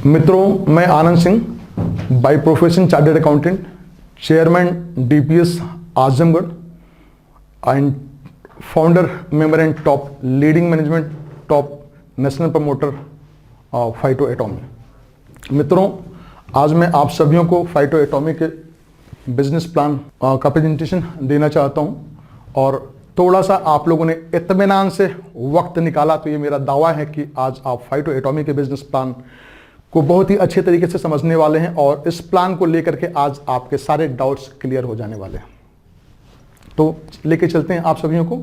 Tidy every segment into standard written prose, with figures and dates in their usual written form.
मित्रों, मैं Anand Singh, by profession chartered accountant, chairman DPS Azamgarh and founder member and top leading management top national promoter Phyto Atomy. मित्रों, आज मैं आप सभी को फाइटो एटॉमी के बिजनेस प्लान का प्रेजेंटेशन देना चाहता हूं और थोड़ा सा आप लोगों ने इत्मीनान से वक्त निकाला तो ये मेरा दावा है कि आज आप फाइटो एटॉमी के बिजनेस प्लान को बहुत ही अच्छे तरीके से समझने वाले हैं और इस प्लान को लेकर के आज आपके सारे डाउट्स क्लियर हो जाने वाले हैं। तो लेके चलते हैं आप सभी को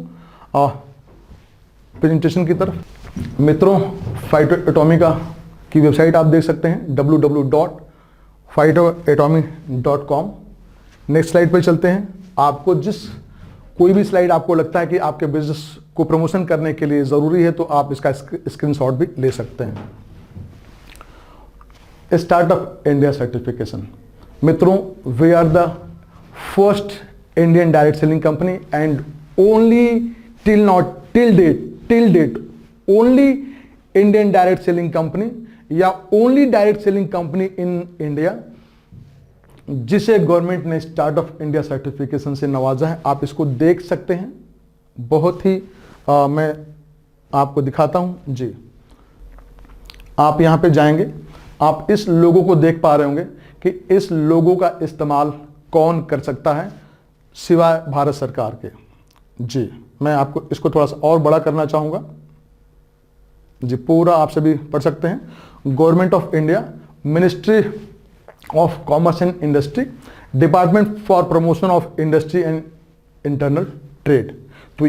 प्रेजेंटेशन की तरफ। मित्रों, फाइटो एटॉमी की वेबसाइट आप देख सकते हैं www.phytoatomy.com। नेक्स्ट स्लाइड पर चलते हैं। आपको कोई भी स्लाइड आपको लगता है कि आपके बिजनेस को प्रमोशन करने के लिए जरूरी है तो आप इसका स्क्रीनशॉट भी ले सकते हैं। Startup India certification. मित्रों, we are the first Indian direct selling company and only till date only Indian direct selling company या only direct selling company in India जिसे गवर्नमेंट ने स्टार्टअप इंडिया सर्टिफिकेशन से नवाजा है। आप इसको देख सकते हैं, बहुत ही मैं आपको दिखाता हूं जी। आप यहां पे जाएंगे, आप इस लोगो को देख पा रहे होंगे कि इस लोगो का इस्तेमाल कौन कर सकता है सिवाय भारत सरकार के। जी, मैं आपको इसको थोड़ा सा और बड़ा करना चाहूंगा जी, पूरा आप सभी पढ़ सकते हैं। Government of India, ministry of commerce and industry, department for promotion of industry and internal trade. तो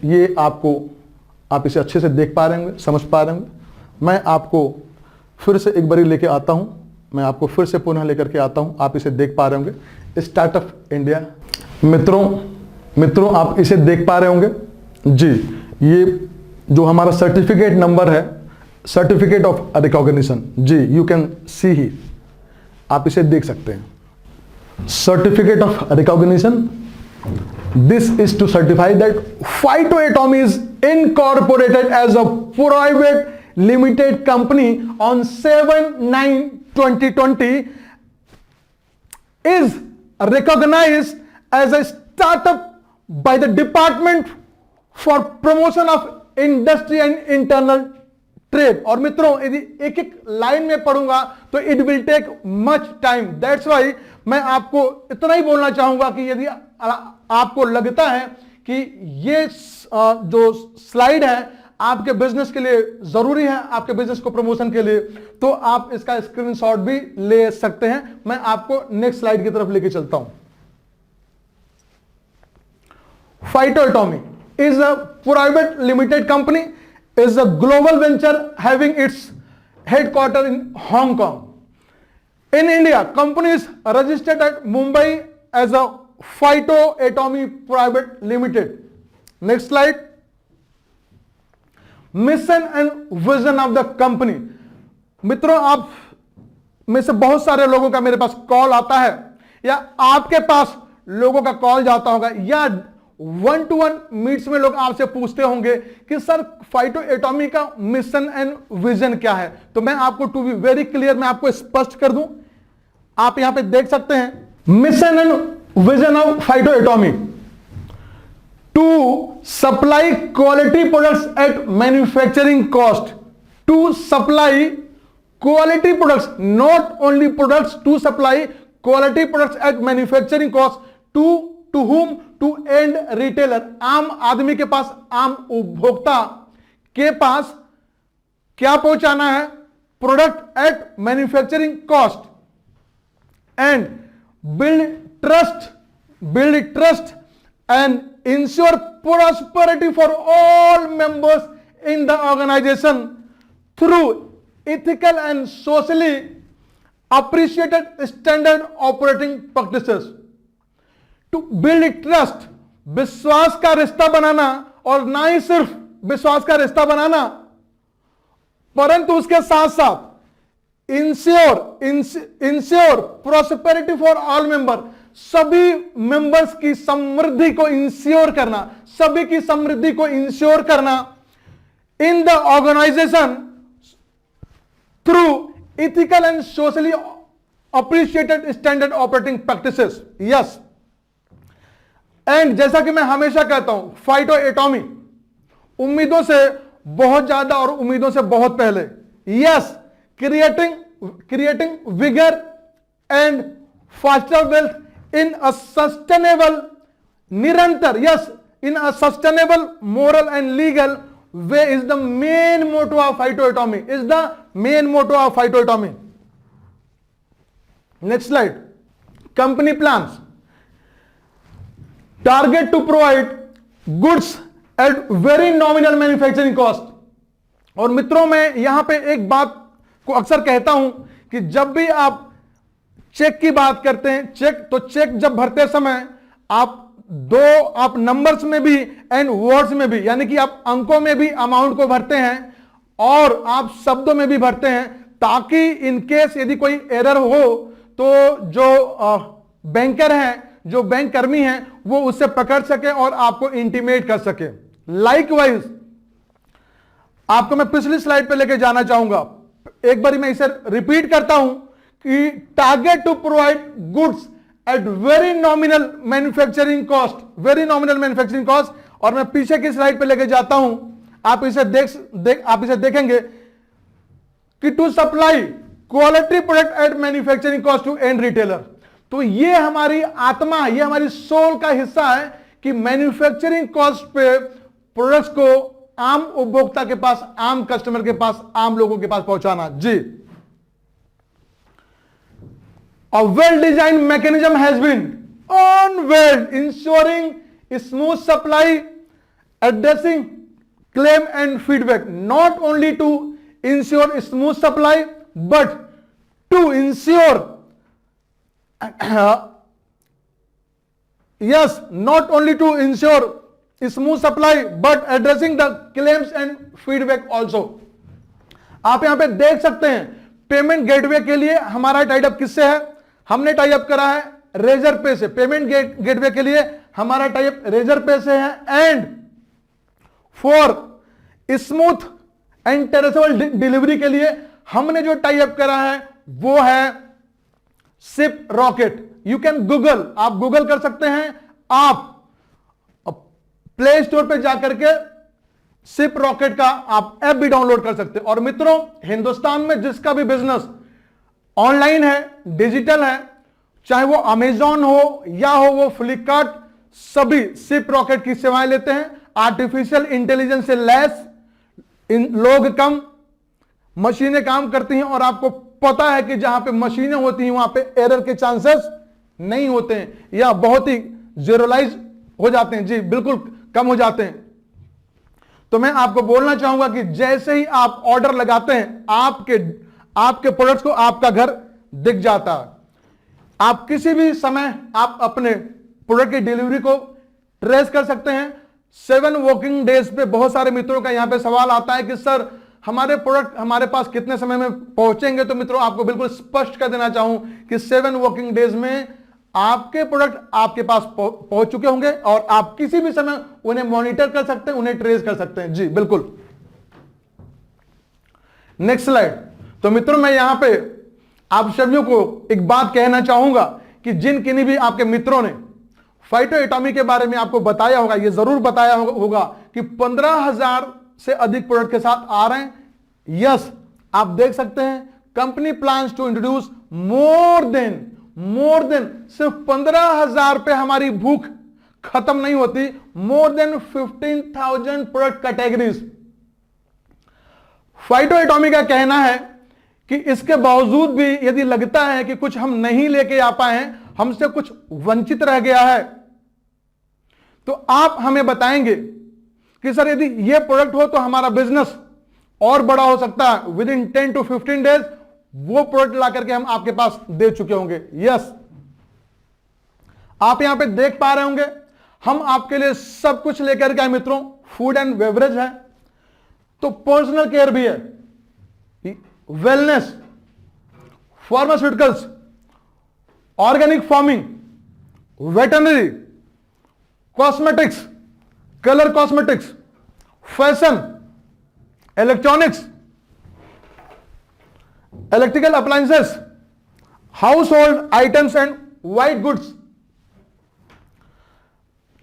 ये आप इसे अच्छे से देख पा रहे होंगे, समझ पा रहे होंगे। मैं आपको फिर से एक बारी लेके आता हूं, मैं आपको फिर से पुनः लेकर के आता हूं। आप इसे देख पा रहे होंगे, स्टार्टअप इंडिया। मित्रों आप इसे देख पा रहे होंगे जी। ये जो हमारा सर्टिफिकेट नंबर है, सर्टिफिकेट ऑफ रिकॉग्निशन जी, यू कैन सी ही, आप इसे देख सकते हैं। Certificate of recognition, this is to certify that Phyto Atomy is incorporated as a private limited company on 7/9/2020, is recognized as a startup by the Department for Promotion of Industry and Internal Trade। और मित्रों, यदि एक एक line में पढ़ूंगा तो it will take much time, that's why मैं आपको इतना ही बोलना चाहूंगा कि यदि आपको लगता है कि ये जो स्लाइड है आपके बिजनेस के लिए जरूरी है, आपके बिजनेस को प्रमोशन के लिए, तो आप इसका स्क्रीनशॉट भी ले सकते हैं। मैं आपको नेक्स्ट स्लाइड की तरफ लेके चलता हूं। Phyto Atomy is a private limited company, is a global venture having its headquarter in Hong Kong. In India, company is registered at Mumbai as a Phyto Atomy private limited. Next slide. Mission and vision of the company. मित्रों, आप में से बहुत सारे लोगों का मेरे पास call आता है या आपके पास लोगों का कॉल जाता होगा या 1-to-1 मीट्स में लोग आपसे पूछते होंगे कि सर फाइटो एटॉमी का मिशन एंड विजन क्या है। तो मैं आपको टू बी वेरी क्लियर, मैं आपको स्पष्ट कर दूं। आप यहां पे देख सकते हैं, mission and vision of Phyto एटॉमी to supply quality products at manufacturing cost, to supply quality products, not only products, to supply quality products at manufacturing cost to whom? To end retailer, आम आदमी के पास, आम उपभोक्ता के पास क्या पहुंचाना है? Product at manufacturing cost and build trust and ensure prosperity for all members in the organization through ethical and socially appreciated standard operating practices। To build trust, विश्वास का रिश्ता बनाना, और ना ही सिर्फ विश्वास का रिश्ता बनाना परंतु उसके साथ साथ ensure prosperity for all member, सभी मेंबर्स की समृद्धि को इंश्योर करना, सभी की समृद्धि को इंश्योर करना in the organisation ethical and socially appreciated standard operating practices. Yes. And जैसा कि मैं हमेशा कहता हूं, फाइटो एटॉमी उम्मीदों से बहुत ज्यादा और उम्मीदों से बहुत पहले. Yes, creating bigger and faster wealth in a sustainable, निरंतर, yes, in a sustainable, moral and legal way is the main motto of Phyto Atomy. Is the main motto of Phyto Atomy. Next slide. Company plans. Target to provide goods at very nominal manufacturing cost. और मित्रों, मैं यहां पे एक बात को अक्सर कहता हूं कि जब भी आप चेक की बात करते हैं, चेक जब भरते समय आप नंबर्स में भी एंड वर्ड्स में भी, यानी कि आप अंकों में भी अमाउंट को भरते हैं और आप शब्दों में भी भरते हैं, ताकि इन केस यदि कोई एरर हो तो जो बैंकर हैं, जो बैंक कर्मी हैं, वो उससे पकड़ सके और आपको इंटीमेट कर सके. लाइकवाइज आपको मैं पिछली स्लाइड पे लेके जाना चाहूंगा. एक बार मैं इसे रिपीट करता हूं कि target to provide goods at very nominal manufacturing cost. और मैं पीछे की स्लाइड पे लेके जाता हूं, आप इसे देखेंगे कि to supply quality product at manufacturing cost to end retailer. तो ये हमारी आत्मा, ये हमारी सोल का हिस्सा है कि मैन्युफैक्चरिंग कॉस्ट पे प्रोडक्ट्स को आम उपभोक्ता के पास, आम कस्टमर के पास, आम लोगों के पास पहुंचाना. जी. A well-designed mechanism has been unveiled, ensuring smooth supply, addressing claim and feedback. Not only to ensure smooth supply, but to ensure yes, not only to ensure smooth supply, but addressing the claims and feedback also. आप यहां पे देख सकते हैं, payment gateway के लिए हमारा tie up किससे है? हमने टाई अप करा है रेजर पे से. पेमेंट गेटवे के लिए हमारा टाई अप रेजर पे से है. And for smooth and traceable delivery के लिए हमने जो टाई अप करा है वो है sip rocket. You can Google, आप गूगल कर सकते हैं, आप प्ले स्टोर पे जाकर के सिप रॉकेट का आप ऐप भी डाउनलोड कर सकते हैं. और मित्रों, हिंदुस्तान में जिसका भी बिजनेस ऑनलाइन है, डिजिटल है, चाहे वो अमेजॉन हो या हो वो फ्लिपकार्ट, सभी सिप रॉकेट की सेवाएं लेते हैं. आर्टिफिशियल इंटेलिजेंस से लैस लोग कम, मशीनें काम करती हैं. और आपको पता है कि जहां पे मशीनें होती हैं वहां पे एरर के चांसेस नहीं होते हैं या बहुत ही जीरोलाइज हो जाते हैं. जी बिल्कुल कम हो जाते हैं. तो मैं आपको बोलना चाहूंगा कि जैसे ही आप ऑर्डर लगाते हैं, आपके प्रोडक्ट्स को आपका घर दिख जाता है. आप किसी भी समय आप अपने प्रोडक्ट की डिलीवरी को ट्रेस कर सकते हैं. 7 वर्किंग डेज पे बहुत सारे मित्रों का यहां पे सवाल आता है कि सर हमारे प्रोडक्ट हमारे पास कितने समय में पहुंचेंगे. तो मित्रों, आपको बिल्कुल स्पष्ट कर देना चाहूं कि 7 वर्किंग डेज में आपके प्रोडक्ट आपके पास पहुंच चुके होंगे और आप किसी भी समय उन्हें मॉनिटर कर सकते हैं, उन्हें ट्रेस कर सकते हैं. जी बिल्कुल. Next slide. तो मित्रों, मैं यहां पे आप सभी को एक बात कहना चाहूंगा कि जिन किन्हीं भी आपके मित्रों ने फाइटो एटॉमी के बारे में आपको बताया होगा, ये जरूर बताया होगा कि 15,000 से अधिक प्रोडक्ट के साथ आ रहे हैं. यस, आप देख सकते हैं, company plans to introduce more than सिर्फ 15,000 पे हमारी भूख खत्म नहीं होती. More than 15,000 product categories. Phyto Atomy का कहना है कि इसके बावजूद भी यदि लगता है कि कुछ हम नहीं लेके आ पाए हैं, हमसे कुछ वंचित रह गया है, तो आप हमें बताएंगे कि सर यदि ये प्रोडक्ट हो तो हमारा बिजनेस और बड़ा हो सकता है. विद इन 10 to 15 डेज वो प्रोडक्ट ला करके हम आपके पास दे चुके होंगे. यस, आप यहां पे देख पा रहे होंगे, हम आपके लिए सब कुछ लेकर के आए मित्रों. फूड एंड बेवरेज है, तो पर्सनल केयर भी है, wellness, pharmaceuticals, organic farming, veterinary, cosmetics, colour cosmetics, fashion, electronics, electrical appliances, house hold items and white goods,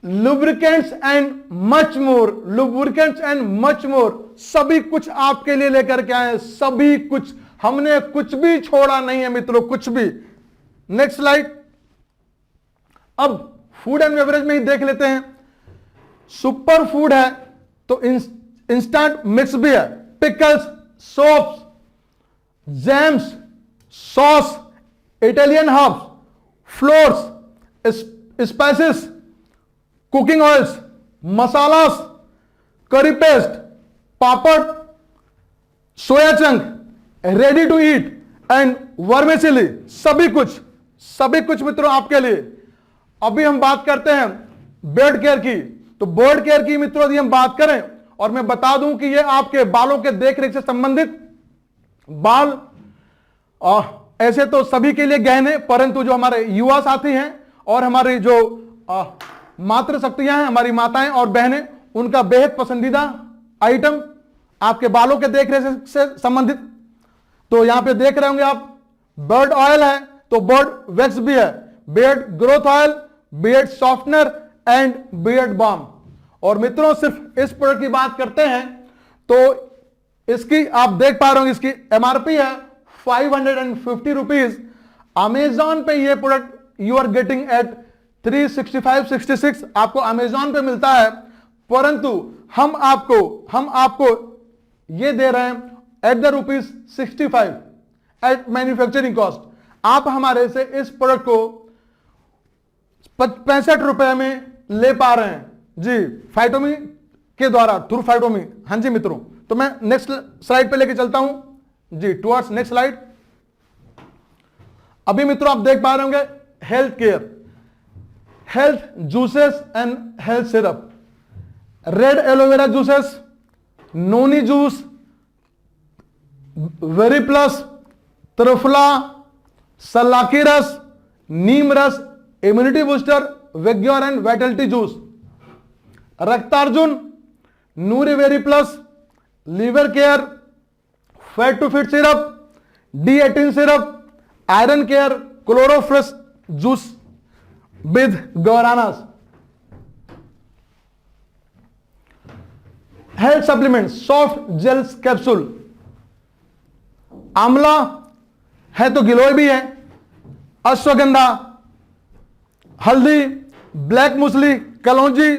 lubricants and much more, lubricants and much more, सभी कुछ आपके लिए लेकर के आए, सभी कुछ, हमने कुछ भी छोड़ा नहीं है मित्रों, कुछ भी। Next slide. अब फूड एंड बेवरेज में ही देख लेते हैं। सुपर फूड है तो इंस्टेंट मिक्स भी है, pickles, soaps, jams, sauce, Italian herbs, flours, spices, cooking oils, masalas, curry paste, papad, soya chunk, ready to eat and vermicelli, सभी कुछ मित्रों आपके लिए। अभी हम बात करते हैं बेड केयर की। तो बेड केयर की मित्रों यदि हम बात करें, और मैं बता दूं कि ये आपके बालों के देखरेख से संबंधित, बाल ऐसे तो सभी के लिए गहने, परंतु जो हमारे युवा साथी हैं और हमारी जो मातृ शक्तियां हैं, हमारी माताएं और बहनें, उनका बेहद पसंदीदा आइटम आपके बालों के देखरेख से संबंधित। तो यहां पे देख रहे होंगे आप, बर्ड ऑयल है तो बर्ड वैक्स भी है, beard growth oil, beard softener and beard balm. और मित्रों सिर्फ इस प्रोडक्ट की बात करते हैं तो इसकी आप देख पा रहे होंगे, इसकी एमआरपी है 550 रुपीज। अमेजॉन पे ये product you are getting at 365-66 आपको अमेजॉन पे मिलता है, परंतु हम आपको ये दे रहे हैं at the rupees 65 at manufacturing cost. आप हमारे से इस प्रोडक्ट को 65 रुपए में ले पा रहे हैं जी, फाइटोमी के द्वारा, थ्रू फाइटोमी। हाँ जी मित्रों, तो मैं नेक्स्ट स्लाइड पे लेके चलता हूं जी, टुवर्ड्स नेक्स्ट स्लाइड। अभी मित्रों आप देख पा रहे होंगे health care, health juices and health syrup, red aloe vera juices, noni juice, very plus, triphala, सलाकी रस, नीम रस, immunity booster, vigour and vitality juice, Raktarjun, नूरी very plus, liver care, fat to fit syrup, D18 syrup, iron care, chlorofresh juice with गौरानास, health supplement, soft gels capsule, आंवला है तो गिलोय भी है, अश्वगंधा, हल्दी, ब्लैक मुसली, कलौंजी,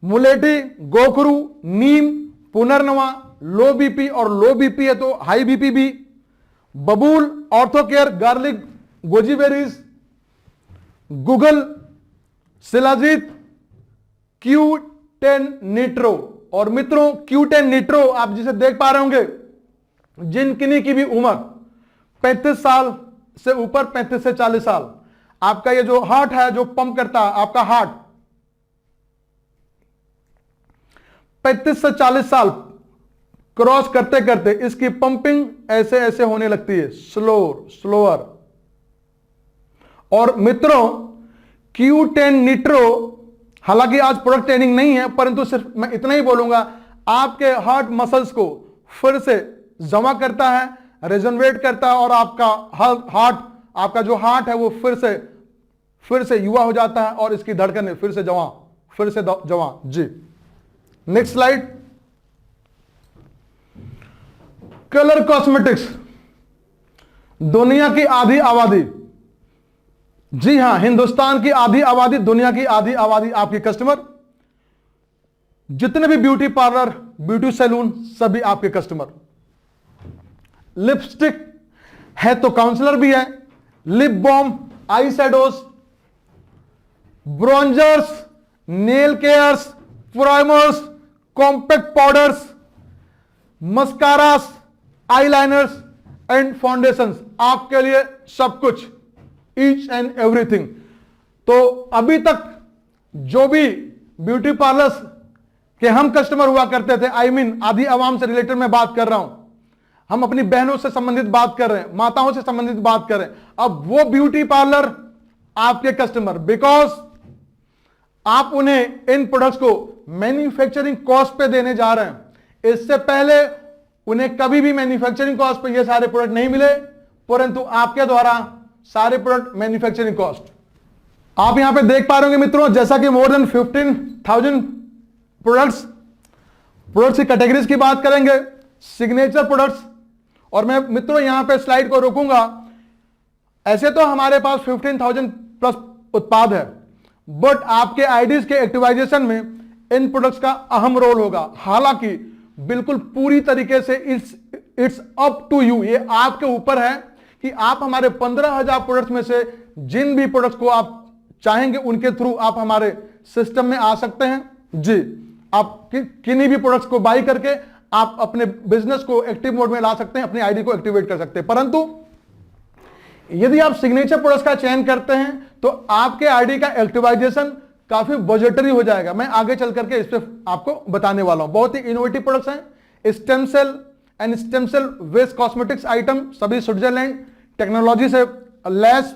मुलेठी, गोखरू, नीम, पुनर्नवा, लो बीपी और लो बीपी है तो हाई बीपी भी, बबूल, orthocare, garlic, goji berries, Google, shilajit, Q10 nitro. और मित्रों Q10 निट्रो आप जिसे देख पा रहे होंगे, जिन किन्हीं की भी उम्र 35 साल से ऊपर, 35 से 40 साल, आपका ये जो हार्ट है जो पंप करता है, आपका हार्ट 35 से 40 साल क्रॉस करते करते इसकी पंपिंग ऐसे ऐसे होने लगती है, स्लोअर। और मित्रों Q10 निट्रो, हालांकि आज प्रोडक्ट ट्रेनिंग नहीं है, परंतु सिर्फ मैं इतना ही बोलूंगा, आपके हार्ट मसल्स को फिर से जमा करता है, रिजनरेट करता है, और आपका हार्ट, आपका जो हार्ट है वो फिर से युवा हो जाता है और इसकी धड़कनें फिर से जवां जी। Next slide. कलर कॉस्मेटिक्स, दुनिया की आधी आबादी, जी हां, हिंदुस्तान की आधी आबादी, दुनिया की आधी आबादी आपकी कस्टमर, जितने भी ब्यूटी पार्लर, ब्यूटी सैलून, सभी आपके कस्टमर। लिपस्टिक है तो काउंसलर भी है, lip balm, eye shadows, bronzers, nail cares, primers, compact powders, mascaras, eyeliners and foundations, आपके लिए सब कुछ, ईच एंड एवरीथिंग। तो अभी तक जो भी ब्यूटी पार्लर्स के हम कस्टमर हुआ करते थे, आई मीन आधी आवाम से रिलेटेड मैं बात कर रहा हूं, हम अपनी बहनों से संबंधित बात कर रहे हैं, माताओं से संबंधित बात कर रहे हैं, अब वो ब्यूटी पार्लर आपके कस्टमर, बिकॉज आप उन्हें इन प्रोडक्ट्स को मैन्युफैक्चरिंग कॉस्ट पे देने जा रहे हैं। इससे पहले उन्हें कभी भी मैन्युफैक्चरिंग कॉस्ट पे ये सारे प्रोडक्ट नहीं मिले, परंतु आपके द्वारा सारे प्रोडक्ट मैन्युफैक्चरिंग कॉस्ट। आप यहां पे देख पा रहे होंगे मित्रों, जैसा कि मोर देन 15,000 प्रोडक्ट्स की कैटेगरीज की बात करेंगे, सिग्नेचर प्रोडक्ट्स। और मैं मित्रों यहां पे स्लाइड को रोकूंगा। ऐसे तो हमारे पास 15,000 प्लस उत्पाद है, बट आपके आईडीज के एक्टिवाइजेशन में इन प्रोडक्ट्स का अहम रोल होगा। हालांकि बिल्कुल पूरी तरीके से इट्स अप टू यू, ये आपके ऊपर है कि आप हमारे 15,000 प्रोडक्ट्स में से जिन भी प्रोडक्ट्स को आप चाहेंगे उनके थ्रू आप हमारे सिस्टम में आ सकते हैं। जी, आप किन्हीं भी प्रोडक्ट्स को बाई करके आप अपने बिजनेस को एक्टिव मोड में ला सकते हैं, अपनी आईडी को एक्टिवेट कर सकते हैं। परंतु यदि आप सिग्नेचर प्रोडक्ट्स का चयन करते हैं तो आपके आईडी का एक्टिवाइजेशन काफी बजटरी हो जाएगा। मैं आगे चल करके इस पर आपको बताने वाला हूं। बहुत ही इनोवेटिव प्रोडक्ट्स हैं। Stem cell and stem cell waste cosmetics item, सभी स्विट्जरलैंड टेक्नोलॉजी से लैस,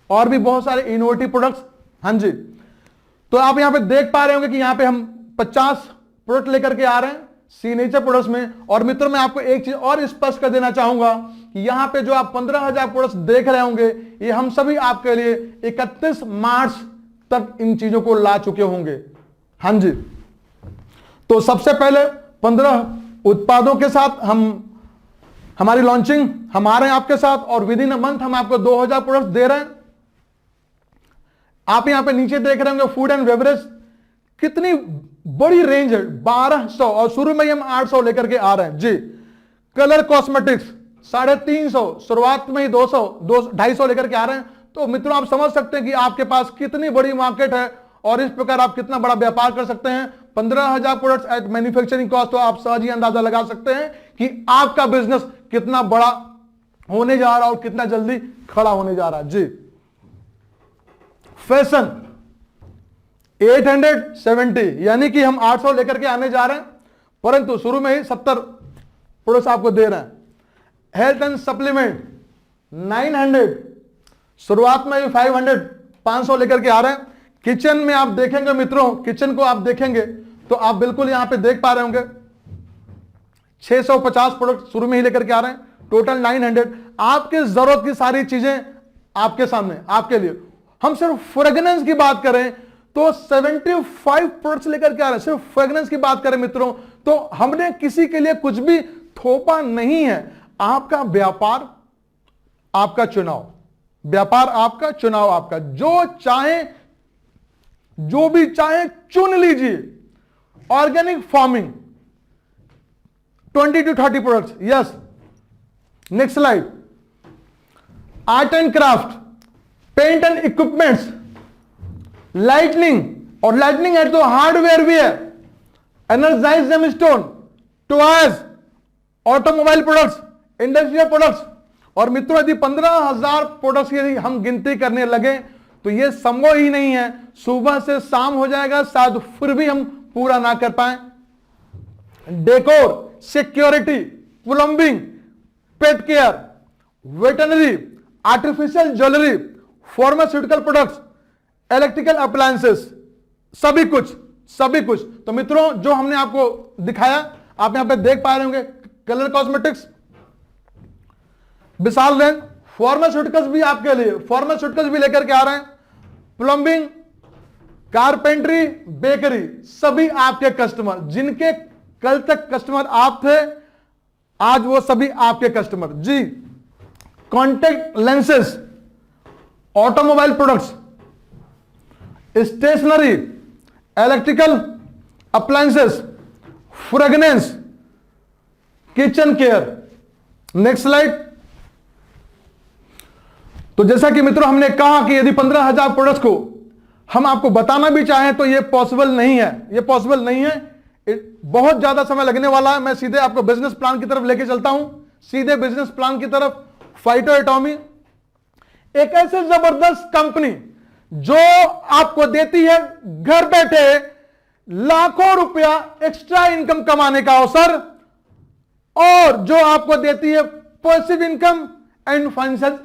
और भी बहुत सारे इनोवेटिव प्रोडक्ट्स। हाँ जी, तो आप यहां पे देख पा रहे होंगे कि यहां पे हम 50 प्रोडक्ट लेकर के आ रहे हैं सिग्नेचर प्रोडक्ट्स में। और मित्रों मैं आपको एक चीज और स्पष्ट कर देना चाहूंगा कि यहां पे जो आप 15,000 प्रोडक्ट्स देख रहे होंगे, ये हम सभी आपके लिए 31 मार्च तक इन चीजों को ला चुके होंगे। हाँ जी, तो सबसे पहले 15 उत्पादों के साथ हमारी लॉन्चिंग हम आ रहे हैं आपके साथ, और विद इन अ मंथ हम आपको 2,000 प्रोडक्ट्स दे रहे हैं। आप यहां पे नीचे देख रहे होंगे फूड एंड बेवरेज, कितनी बड़ी रेंज है, 1200, और शुरू में ही हम 800 लेकर के आ रहे हैं। जी, कलर कॉस्मेटिक्स 350, शुरुआत में ही 250 लेकर के आ रहे हैं। तो मित्रों आप समझ सकते हैं कि आपके पास कितनी बड़ी मार्केट है और इस प्रकार आप कितना बड़ा व्यापार कर सकते हैं। 15,000 प्रोडक्ट्स एट मैन्युफैक्चरिंग कॉस्ट, तो आप सहज ही अंदाजा लगा सकते हैं कि आपका बिजनेस कितना बड़ा होने जा रहा है और कितना जल्दी खड़ा होने जा रहा है। जी, फैशन 870, यानी कि हम 800 लेकर के आने जा रहे हैं, परंतु शुरू में ही 70 प्रोडक्ट्स आपको दे रहे हैं। हेल्थ एंड सप्लीमेंट 900, शुरुआत में 500 लेकर के आ रहे हैं। किचन में आप देखेंगे मित्रों, किचन को आप देखेंगे तो आप बिल्कुल यहां पे देख पा रहे होंगे 650 प्रोडक्ट शुरू में ही लेकर के आ रहे हैं, टोटल 900। आपके जरूरत की सारी चीजें आपके सामने, आपके लिए। हम सिर्फ फ्रेग्रेंस की बात करें तो 75 प्रोडक्ट्स लेकर के आ रहे हैं। सिर्फ फ्रेग्रेंस की बात करें मित्रों तो हमने किसी के लिए कुछ भी थोपा नहीं है। आपका व्यापार आपका चुनाव, व्यापार आपका चुनाव, आपका जो चाहे, जो भी चाहे चुन लीजिए। Organic farming 20 to 30 products. Yes, next slide. Art and craft, paint and equipments, lighting, और लाइटनिंग है तो हार्डवेयर भी है, energize gemstone, toys, automobile products, industrial products. और मित्रों यदि 15,000 प्रोडक्ट्स की हम गिनती करने लगे तो यह संभव ही नहीं है, सुबह से शाम हो जाएगा, शायद फिर भी हम पूरा ना कर पाए। Decor, security, plumbing, pet care, veterinary, artificial jewellery, pharmaceutical products, electrical appliances, सभी कुछ। तो मित्रों जो हमने आपको दिखाया आप यहां पे देख पा रहे होंगे, कलर कॉस्मेटिक्स, विशाल रेंज, फार्मास्यूटिकल्स भी आपके लिए, फार्मास्यूटिकल्स भी लेकर के आ रहे हैं, प्लम्बिंग, कारपेंट्री, बेकरी, सभी आपके कस्टमर, जिनके कल तक कस्टमर आप थे आज वो सभी आपके कस्टमर। जी, contact lenses, automobile products, stationery, electrical appliances, fragrance, kitchen care. Next slide. तो जैसा कि मित्रों हमने कहा कि यदि 15,000 प्रोडक्ट्स को हम आपको बताना भी चाहें तो यह पॉसिबल नहीं है, बहुत ज्यादा समय लगने वाला है। मैं सीधे आपको बिजनेस प्लान की तरफ लेके चलता हूं, सीधे बिजनेस प्लान की तरफ। फाइटो एटॉमी एक ऐसे जबरदस्त कंपनी जो आपको देती है घर बैठे लाखों रुपया एक्स्ट्रा इनकम कमाने का अवसर, और जो आपको देती है passive income and financial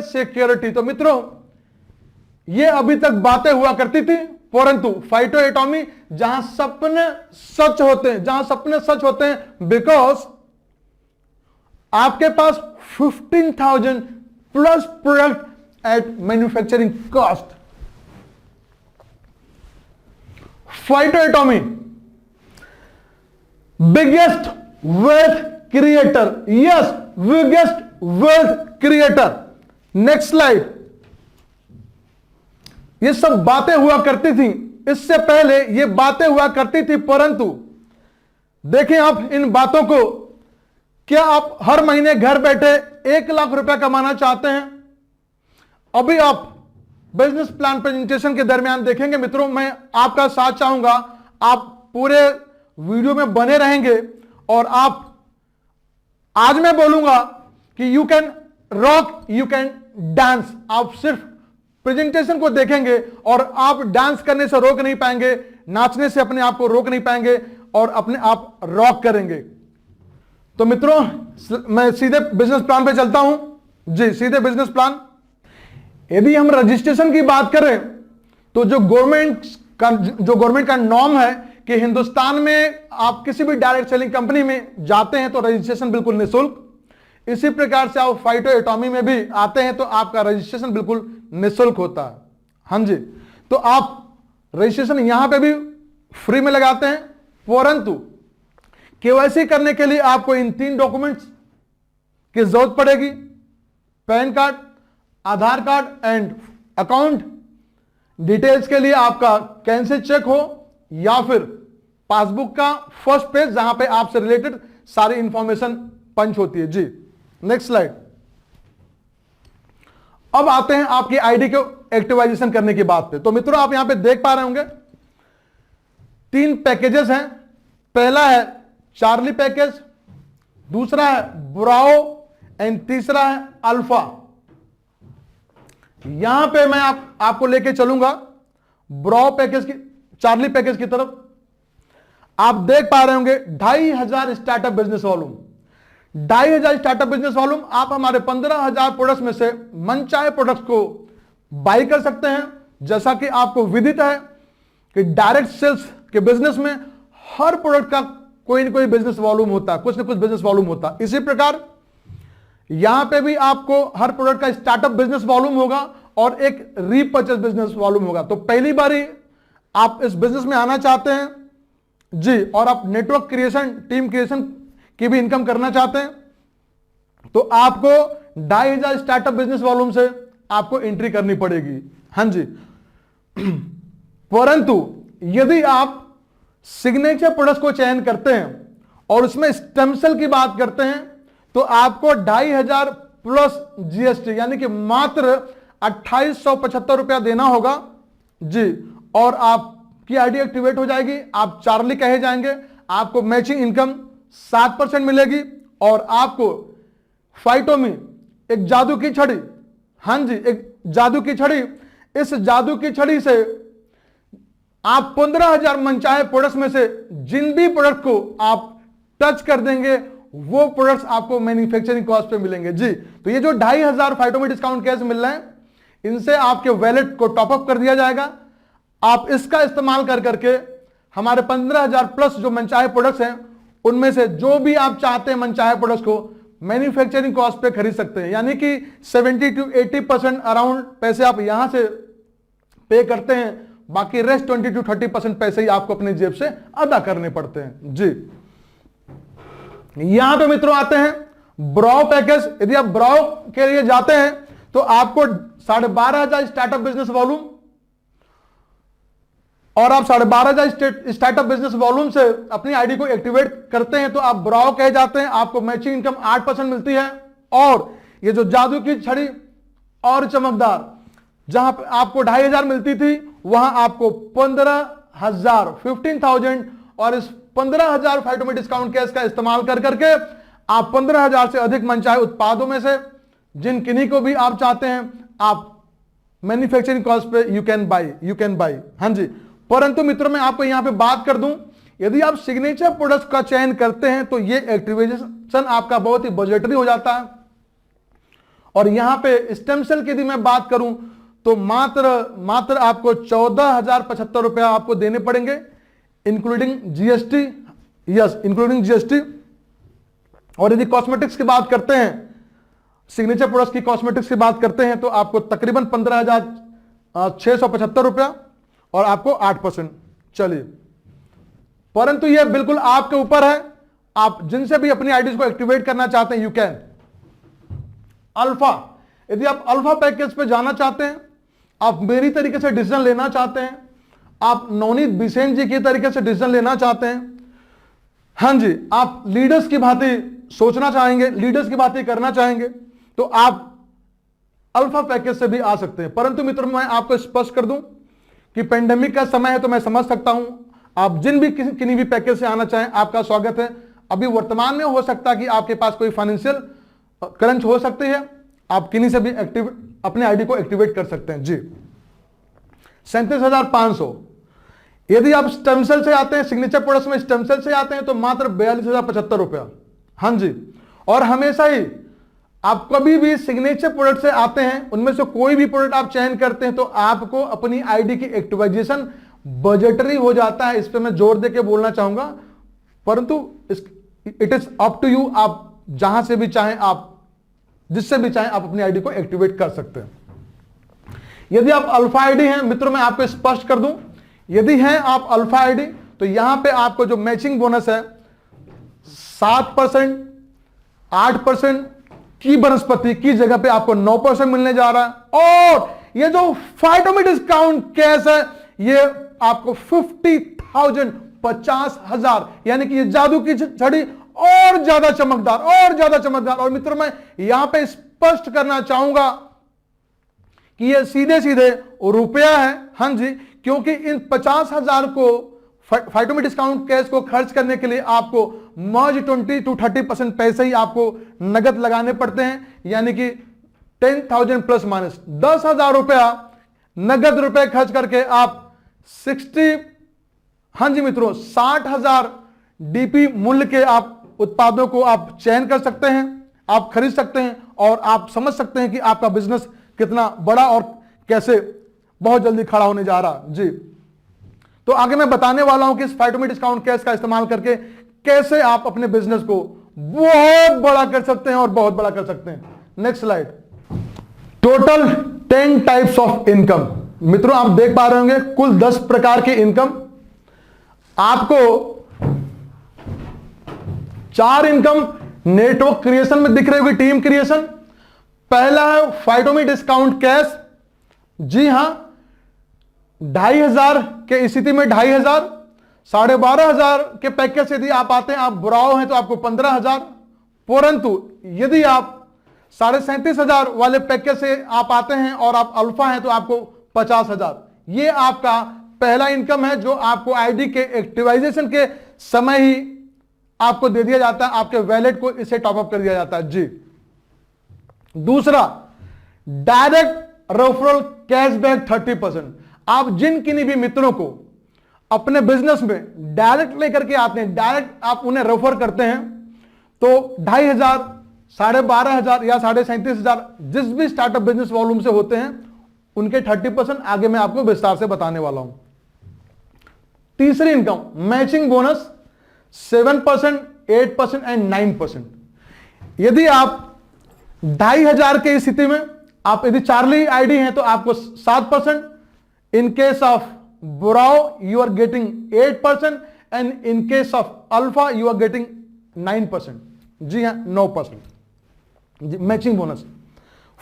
security. तो मित्रों ये अभी तक बातें हुआ करती थी, परंतु फाइटो एटॉमी जहां सपने सच होते हैं, जहां सपने सच होते हैं, बिकॉज आपके पास 15,000 plus product at manufacturing cost. Phyto एटॉमी biggest wealth creator, yes biggest wealth creator. Next slide. ये सब बातें हुआ करती थी, इससे पहले ये बातें हुआ करती थी, परंतु देखें आप इन बातों को। क्या आप हर महीने घर बैठे 1 लाख रुपया कमाना चाहते हैं? अभी आप बिजनेस प्लान प्रेजेंटेशन के दरमियान देखेंगे मित्रों, मैं आपका साथ चाहूंगा, आप पूरे वीडियो में बने रहेंगे और आप, आज मैं बोलूंगा कि you can rock, you can dance. आप सिर्फ प्रेजेंटेशन को देखेंगे और आप डांस करने से रोक नहीं पाएंगे, नाचने से अपने आप को रोक नहीं पाएंगे और अपने आप रॉक करेंगे। तो मित्रों मैं सीधे बिजनेस प्लान पे चलता हूं जी, सीधे बिजनेस प्लान। यदि हम रजिस्ट्रेशन की बात करें तो जो गवर्नमेंट का नॉर्म है कि हिंदुस्तान में आप किसी भी डायरेक्ट सेलिंग कंपनी में जाते हैं तो रजिस्ट्रेशन बिल्कुल निःशुल्क। इसी प्रकार से आप फाइटो एटॉमी में भी आते हैं तो आपका रजिस्ट्रेशन बिल्कुल निःशुल्क होता है। हाँ जी, तो आप रजिस्ट्रेशन यहां पे भी फ्री में लगाते हैं, परंतु केवाईसी करने के लिए आपको इन 3 डॉक्यूमेंट्स की जरूरत पड़ेगी, pan card, Aadhaar card and account details के लिए आपका कैंसिल चेक हो या फिर पासबुक का फर्स्ट पेज जहां पे आपसे रिलेटेड सारी इंफॉर्मेशन पंच होती है जी। Next slide. अब आते हैं आपकी आईडी को एक्टिवाइजेशन करने की बात पे। तो मित्रों आप यहां पे देख पा रहे होंगे 3 पैकेजेस हैं। पहला है चार्ली पैकेज, दूसरा है ब्राओ एंड तीसरा है अल्फा। यहां पे मैं आपको लेके चलूंगा ब्राओ पैकेज की, चार्ली पैकेज की तरफ। आप देख पा रहे होंगे 2,500 startup business volume, 2,500 startup business volume. आप हमारे 15,000 प्रोडक्ट्स में से मनचाहे प्रोडक्ट्स को बाई कर सकते हैं। जैसा कि आपको विदित है कि डायरेक्ट सेल्स के बिजनेस में हर प्रोडक्ट का कोई ना कोई बिजनेस वॉल्यूम होता है, कुछ ना कुछ बिजनेस वॉल्यूम होता है। इसी प्रकार यहां पे भी आपको हर प्रोडक्ट का स्टार्टअप बिजनेस वॉल्यूम होगा और एक रीपर्चेस बिजनेस वॉल्यूम होगा। तो पहली बारी आप इस बिजनेस में आना चाहते हैं जी और आप नेटवर्क क्रिएशन, टीम क्रिएशन की भी इनकम करना चाहते हैं तो आपको 2,500 स्टार्टअप बिजनेस वॉल्यूम से आपको एंट्री करनी पड़ेगी। हां जी, परंतु यदि आप सिग्नेचर प्रोडक्ट्स को चयन करते हैं और उसमें स्टेम सेल की बात करते हैं तो आपको 2,500 प्लस जीएसटी यानी कि मात्र 2,875 रुपया देना होगा जी और आपकी आईडी एक्टिवेट हो जाएगी। आप चार्ली कहे जाएंगे, आपको मैचिंग इनकम 7% मिलेगी और आपको फाइटो में एक जादू की छड़ी, हां जी एक जादू की छड़ी, इस जादू की छड़ी से आप 15,000 मनचाहे प्रोडक्ट्स में से जिन भी प्रोडक्ट को आप टच कर देंगे वो प्रोडक्ट्स आपको मैन्युफैक्चरिंग कॉस्ट पे मिलेंगे जी। तो ये जो 2,500 फाइटो में डिस्काउंट कैसे मिल रहे हैं, इनसे आपके वैलेट को टॉपअप कर दिया जाएगा। आप इसका इस्तेमाल कर करके हमारे 15,000 प्लस जो मनचाहे प्रोडक्ट्स हैं उनमें से जो भी आप चाहते हैं मनचाहे प्रोडक्ट्स को मैन्युफैक्चरिंग कॉस्ट पे खरीद सकते हैं। यानी कि 70 to 80% अराउंड पैसे आप यहां से पे करते हैं, बाकी रेस्ट 20 to 30% पैसे ही आपको अपनी जेब से अदा करने पड़ते हैं जी। यहां पे मित्रों आते हैं ब्राओ पैकेज। यदि आप ब्राओ के लिए जाते हैं तो आपको 12,500 स्टार्टअप बिजनेस वॉल्यूम और आप 12,500 स्टार्टअप बिजनेस वॉल्यूम से अपनी आईडी को एक्टिवेट करते हैं तो आप ब्राओ कहे जाते हैं। आपको मैचिंग इनकम 8% मिलती है और ये जो जादू की छड़ी और चमकदार, जहां पे आपको 2,500 मिलती थी वहां आपको 15,000 और इस 15,000 फाइटो में डिस्काउंट कैश का इस्तेमाल कर करके आप 15,000 से अधिक मनचाहे उत्पादों में से जिन किन्हीं को भी आप चाहते हैं आप मैन्युफैक्चरिंग कॉस्ट पे यू कैन बाई। हां जी, परंतु मित्रों मैं आपको यहां पे बात कर दूं, यदि आप सिग्नेचर प्रोडक्ट्स का चयन करते हैं तो ये एक्टिवेशन आपका बहुत ही बजटरी हो जाता है। और यहां पे स्टेम सेल की यदि मैं बात करूं तो मात्र आपको 14,075 रुपया आपको देने पड़ेंगे, including GST. Yes, including GST. और यदि कॉस्मेटिक्स की बात करते हैं, सिग्नेचर प्रोडक्ट्स की कॉस्मेटिक्स की बात करते हैं, तो आपको तकरीबन 15,675 रुपया और आपको 8%। चलिए, परंतु यह बिल्कुल आपके ऊपर है, आप जिनसे भी अपनी आईडीज को एक्टिवेट करना चाहते हैं, यू कैन। अल्फा, यदि आप अल्फा पैकेज पे जाना चाहते हैं, आप मेरी तरीके से डिसीजन लेना चाहते हैं, आप नवनीत बिसेन जी की तरीके से डिसीजन लेना चाहते हैं, हां जी, आप लीडर्स की भांति सोचना चाहेंगे, लीडर्स की बातें करना चाहेंगे, तो आप अल्फा पैकेज से भी आ सकते हैं। परंतु मित्रों, मैं आपको स्पष्ट कर दूं कि पेंडेमिक का समय है, तो मैं समझ सकता हूं, आप जिन भी किसी भी पैकेज से आना चाहें, आपका स्वागत है। अभी वर्तमान में हो सकता है कि आपके पास कोई फाइनेंशियल क्रंच हो सकती है, आप किन्हीं से भी अपने आईडी को एक्टिवेट कर सकते हैं। जी, 37,500। यदि आप स्टेम सेल से आते हैं, सिग्नेचर प्रोडक्ट्स में स्टेम सेल से आते हैं, तो मात्र 42,075 रुपया। हां जी, और हमेशा ही आप कभी भी सिग्नेचर प्रोडक्ट से आते हैं, उनमें से कोई भी प्रोडक्ट आप चयन करते हैं, तो आपको अपनी आईडी की एक्टिवाइजेशन बजटरी हो जाता है। इस पे मैं जोर देके बोलना चाहूंगा, परंतु it is up to you, आप जहां से भी चाहें, आप जिससे भी चाहें, आप अपनी आईडी को एक्टिवेट कर सकते हैं। यदि आप अल्फा आईडी हैं मित्रों, मैं आपको स्पष्ट कर दूं, यदि हैं आप अल्फा आईडी, तो यहां पे आपको जो मैचिंग बोनस है 7%, 8% की बनस्पति की जगह पे आपको 9% मिलने जा रहा है। और ये जो फाइटोमी डिस्काउंट कैश है, ये आपको 50,000, 50,000, यानी कि ये जादू की छड़ी और ज्यादा चमकदार, और ज्यादा चमकदार। और मित्रों, मैं यहां पे स्पष्ट करना चाहूंगा कि ये सीधे सीधे रुपया है। हां जी, क्योंकि इन 50,000 को फाइटोमी डिस्काउंट कैश को खर्च करने के लिए आपको महज 20 to 30% पैसे ही आपको नगद लगाने पड़ते हैं, यानी कि 10,000 प्लस माइनस 10,000 रुपया नगद रुपए खर्च करके आप 60,000 डीपी मूल्य के आप उत्पादों को आप चयन कर सकते हैं, आप खरीद सकते हैं, और आप समझ सकते हैं कि आपका बिजनेस कितना बड़ा और कैसे बहुत जल्दी खड़ा होने जा रहा। जी, तो आगे मैं बताने वाला हूं कि इस फाइटोमी डिस्काउंट कैश का इस्तेमाल करके कैसे आप अपने बिजनेस को बहुत बड़ा कर सकते हैं और बहुत बड़ा कर सकते हैं। Next slide. Total 10 types of income. मित्रों, आप देख पा रहे होंगे कुल 10 प्रकार की इनकम। आपको 4 इनकम नेटवर्क क्रिएशन में दिख रही होगी, टीम क्रिएशन। पहला है फाइटोमी डिस्काउंट कैश। जी हां, 2,500 के स्थिति में 2,500, 12,500 के पैकेज से यदि आप आते हैं, आप बुराओ हैं, तो आपको 15,000। परंतु यदि आप 37,500 वाले पैकेज से आप आते हैं और आप अल्फा हैं, तो आपको 50,000। ये आपका पहला इनकम है, जो आपको आईडी के एक्टिवाइजेशन के समय ही आपको दे दिया जाता है, आपके वैलेट को इसे टॉपअप कर दिया जाता है। जी, दूसरा डायरेक्ट रेफरल कैशबैक 30%। आप जिन किन्हीं भी मित्रों को अपने बिजनेस में डायरेक्ट लेकर के आते हैं, डायरेक्ट आप उन्हें रेफर करते हैं, तो 2,500, 12,500 या 37,500 जिस भी स्टार्टअप बिजनेस वॉल्यूम से होते हैं, उनके 30% आगे मैं आपको विस्तार से बताने वाला हूं। तीसरी इनकम मैचिंग बोनस 7%, 8% एंड 9%। यदि आप 2,500 के स्थिति में आप यदि चार्ली आईडी हैं, तो आपको 7%। इन केस ऑफ बुराओ you are getting 8%, and in case of alpha you are getting 9%। जी हां, 9% matching bonus.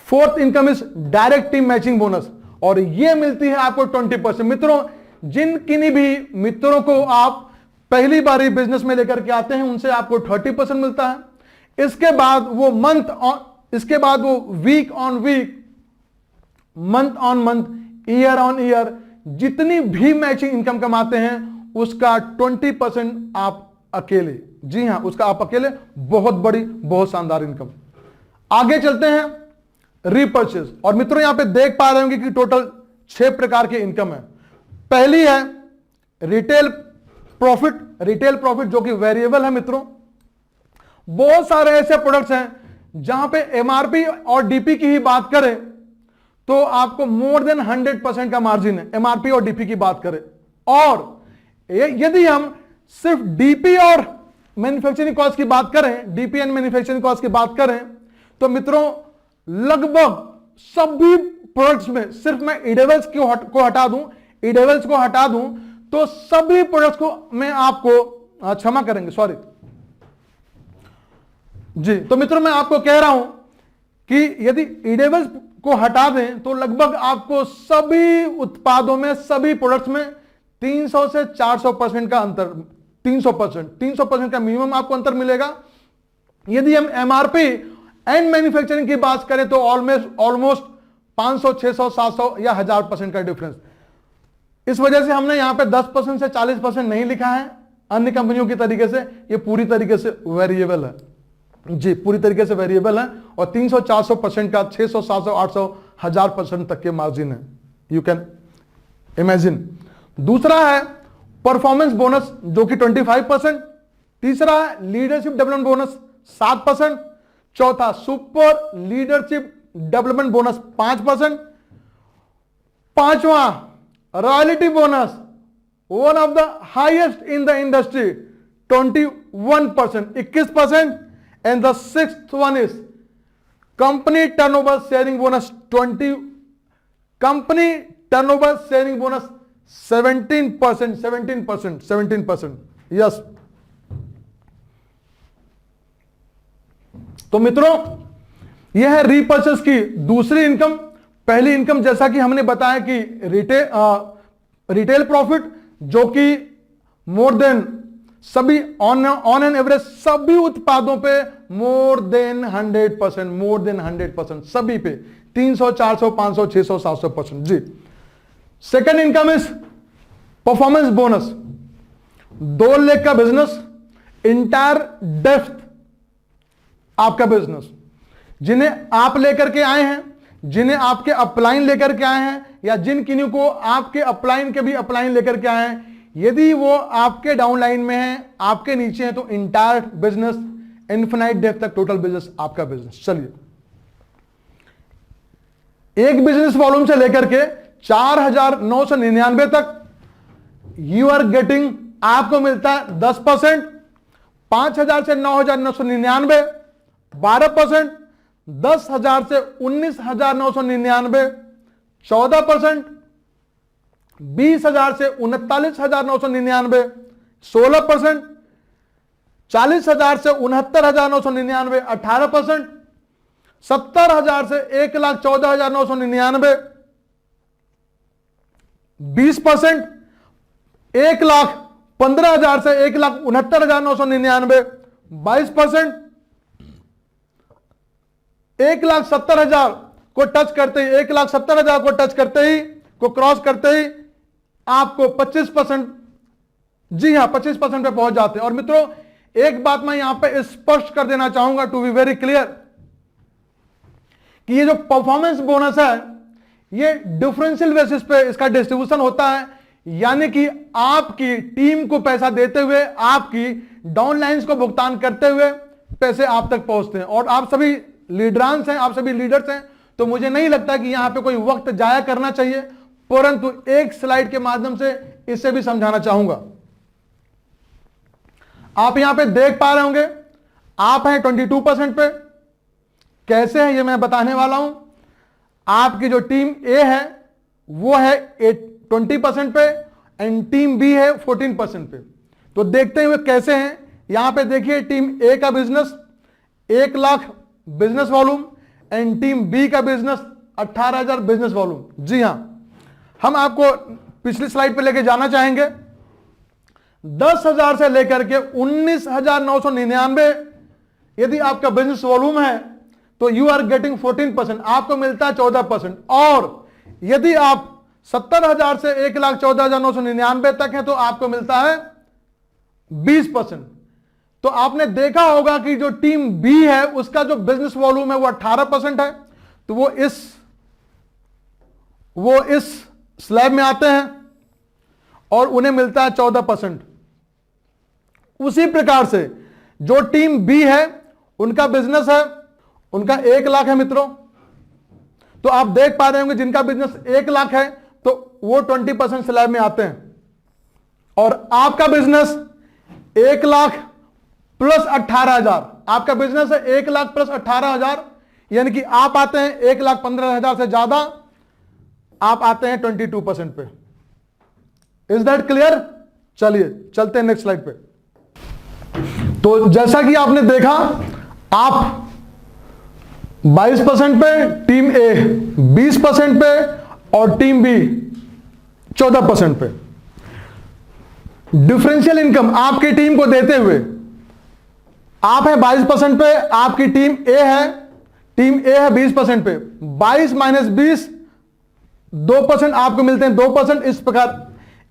Fourth income is direct team matching bonus, और यह मिलती है आपको 20%। मित्रों, जिन किन्हीं भी मित्रों को आप पहली बार बिजनेस में लेकर के आते हैं, उनसे आपको 30% मिलता है। इसके बाद वो week on week, month on month, year on year जितनी भी मैचिंग इनकम कमाते हैं, उसका 20% आप अकेले। जी हां, उसका आप अकेले। बहुत बड़ी, बहुत शानदार इनकम। आगे चलते हैं रीपर्चेज। और मित्रों, यहां पे देख पा रहे होंगे कि टोटल 6 प्रकार की इनकम है। पहली है रिटेल प्रॉफिट। रिटेल प्रॉफिट जो कि वेरिएबल है। मित्रों, बहुत सारे ऐसे प्रोडक्ट्स हैं जहां पे एमआरपी और डीपी की ही बात करें तो आपको मोर देन 100% का मार्जिन है एमआरपी और डीपी की बात करें। और यदि हम सिर्फ डीपी और मैन्युफैक्चरिंग कॉस्ट की बात करें, डीपी एंड मैन्युफैक्चरिंग कॉस्ट की बात करें, तो मित्रों लगभग सभी प्रोडक्ट्स में, सिर्फ मैं इडेवल्स को हटा दूं, इडेवल्स को हटा दूं, तो सभी प्रोडक्ट्स को मैं आपको क्षमा करेंगे, सॉरी जी। तो मित्रों मैं आपको कह रहा हूं कि यदि इडेवल्स को हटा दें तो लगभग आपको सभी उत्पादों में, सभी प्रोडक्ट्स में 300 से 400% का अंतर, 300% का मिनिमम आपको अंतर मिलेगा। यदि हम एमआरपी एंड मैन्युफैक्चरिंग की बात करें तो ऑलमोस्ट 500, 600, 700 या 1000% का डिफरेंस। इस वजह से हमने यहां पे 10% से 40% नहीं लिखा है अन्य कंपनियों की तरीके से, ये पूरी तरीके से वेरिएबल है जी, पूरी तरीके से वेरिएबल है। और 300, 400% का 600, 700, 800, 1000% तक के मार्जिन है, यू कैन इमेजिन। दूसरा है परफॉर्मेंस बोनस जो कि 25%। तीसरा है लीडरशिप डेवलपमेंट बोनस 7%। चौथा सुपर लीडरशिप डेवलपमेंट बोनस 5%। पांचवा royalty bonus, one of the highest in the industry, 21%, 21%। And the sixth one is company turnover sharing bonus 17%। Yes. तो मित्रों यह है रीपर्चेस की दूसरी इनकम। पहली इनकम जैसा कि हमने बताया कि रिटेल प्रॉफिट, जो कि मोर देन सभी ऑन एन एवरेज सभी उत्पादों पे मोर देन 100%, सभी पे 300, 400, 500, 600, 700% जी। Second income is performance bonus. 2 lakh का बिजनेस, इंटायर डेप्थ आपका बिजनेस, जिन्हें आप लेकर के आए हैं, जिन्हें आपके अपलाइन लेकर के आए हैं, या जिन किन्हीं को आपके अपलाइन के भी अपलाइन लेकर के आए हैं, यदि वो आपके डाउनलाइन में है, आपके नीचे है, तो इंटायर बिजनेस इनफिनाइट डेप्थ तक टोटल बिजनेस आपका बिजनेस। चलिए, एक बिजनेस वॉल्यूम से लेकर के 4999 तक यू आर गेटिंग, आपको मिलता है 10%। 5000 से 9999 12%। 10,000 से 19,999 14%। 20,000 से 39,999 16%। 40,000 से 69,999 18%। 70,000 से 1,14,999 20%। 1,15,000 से 1,69,999 22%। 1,70,000 को टच करते ही, 1,70,000 को टच करते ही, को क्रॉस करते ही आपको 25%, जी हां 25% पे पहुंच जाते हैं। और मित्रों एक बात मैं यहां पे स्पष्ट कर देना चाहूंगा, टू बी वेरी क्लियर, कि ये जो परफॉर्मेंस बोनस है ये डिफरेंशियल बेसिस पे इसका डिस्ट्रीब्यूशन होता है, यानी कि आपकी टीम को पैसा देते हुए, आपकी डाउनलाइंस को भुगतान करते हुए पैसे आप तक पहुंचते हैं। और आप सभी लीडरांस हैं, आप सभी लीडर्स हैं, तो मुझे नहीं लगता कि यहां पे कोई वक्त जाया करना चाहिए, परंतु एक स्लाइड के माध्यम से इसे भी समझाना चाहूंगा। आप यहां पे देख पा रहे होंगे, आप हैं 22% पे। कैसे है ये मैं बताने वाला हूं। आपकी जो टीम ए है वो है 20% पे एंड टीम बी है 14% पे। तो देखते हुए कैसे हैं, यहां पे देखिए टीम ए का business 1 lakh business volume and team B का बिजनेस 18,000 बिजनेस वॉल्यूम। जी हां, हम आपको पिछली स्लाइड पे लेके जाना चाहेंगे। 10,000 से लेकर के 19,999 यदि आपका बिजनेस वॉल्यूम है तो यू आर गेटिंग 14%, आपको मिलता है 14%। और यदि आप 70,000 से 1,14,999 तक है तो आपको मिलता है 20%। तो आपने देखा होगा कि जो टीम बी है उसका जो बिजनेस वॉल्यूम है वो 18% है, तो वो इस स्लैब में आते हैं और उन्हें मिलता है 14%। उसी प्रकार से जो टीम बी है उनका बिजनेस है, उनका 1 लाख है मित्रों, तो आप देख पा रहे होंगे जिनका बिजनेस 1 लाख है तो वो 20% स्लैब में आते हैं, और आपका बिजनेस 1 लाख प्लस 18,000, आपका बिजनेस है 1 लाख प्लस 18,000, यानी कि आप आते हैं 1,15,000 से ज्यादा, आप आते हैं 22% पे। Is that clear? चलिए चलते हैं नेक्स्ट स्लाइड पे। तो जैसा कि आपने देखा, आप 22% पे, टीम ए 20% पे और टीम बी 14% पे। डिफरेंशियल इनकम आपकी टीम को देते हुए आप हैं 22% पे, आपकी टीम ए है 20% पे, 22 माइनस 20 2% आपको मिलते हैं 2%। इस प्रकार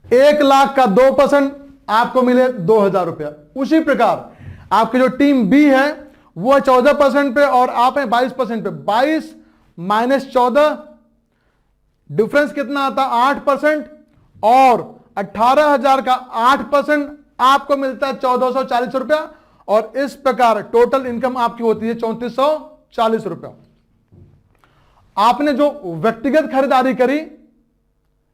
1 लाख का 2% आपको मिले 2,000 रुपया। उसी प्रकार आपकी जो टीम बी है वो 14% पे और आप हैं 22% पे, 22 माइनस 14 डिफरेंस कितना आता? 8%, और 18,000 का 8% आपको मिलता है 1,440 रुपया, और इस प्रकार टोटल इनकम आपकी होती है 3,440 रुपया। आपने जो व्यक्तिगत खरीदारी करी,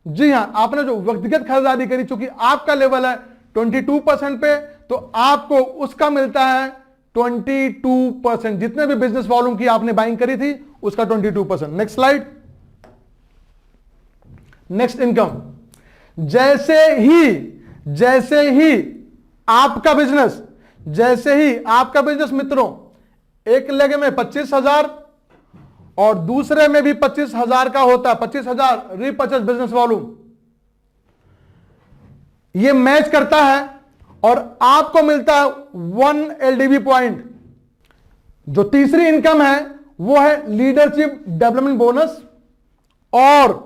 जी हां, आपने जो व्यक्तिगत खरीदारी करी, चूंकि आपका लेवल है 22% पे, तो आपको उसका मिलता है 22%। जितने भी बिजनेस वॉल्यूम की आपने बाइंग करी थी उसका 22%। Next slide. Next income. जैसे ही आपका बिजनेस मित्रों एक लेग में 25,000 और दूसरे में भी 25,000 का होता है, 25,000 रीपर्चेस बिजनेस वॉल्यूम, ये मैच करता है और आपको मिलता है 1 एलडीवी पॉइंट। जो तीसरी इनकम है वो है लीडरशिप डेवलपमेंट बोनस। और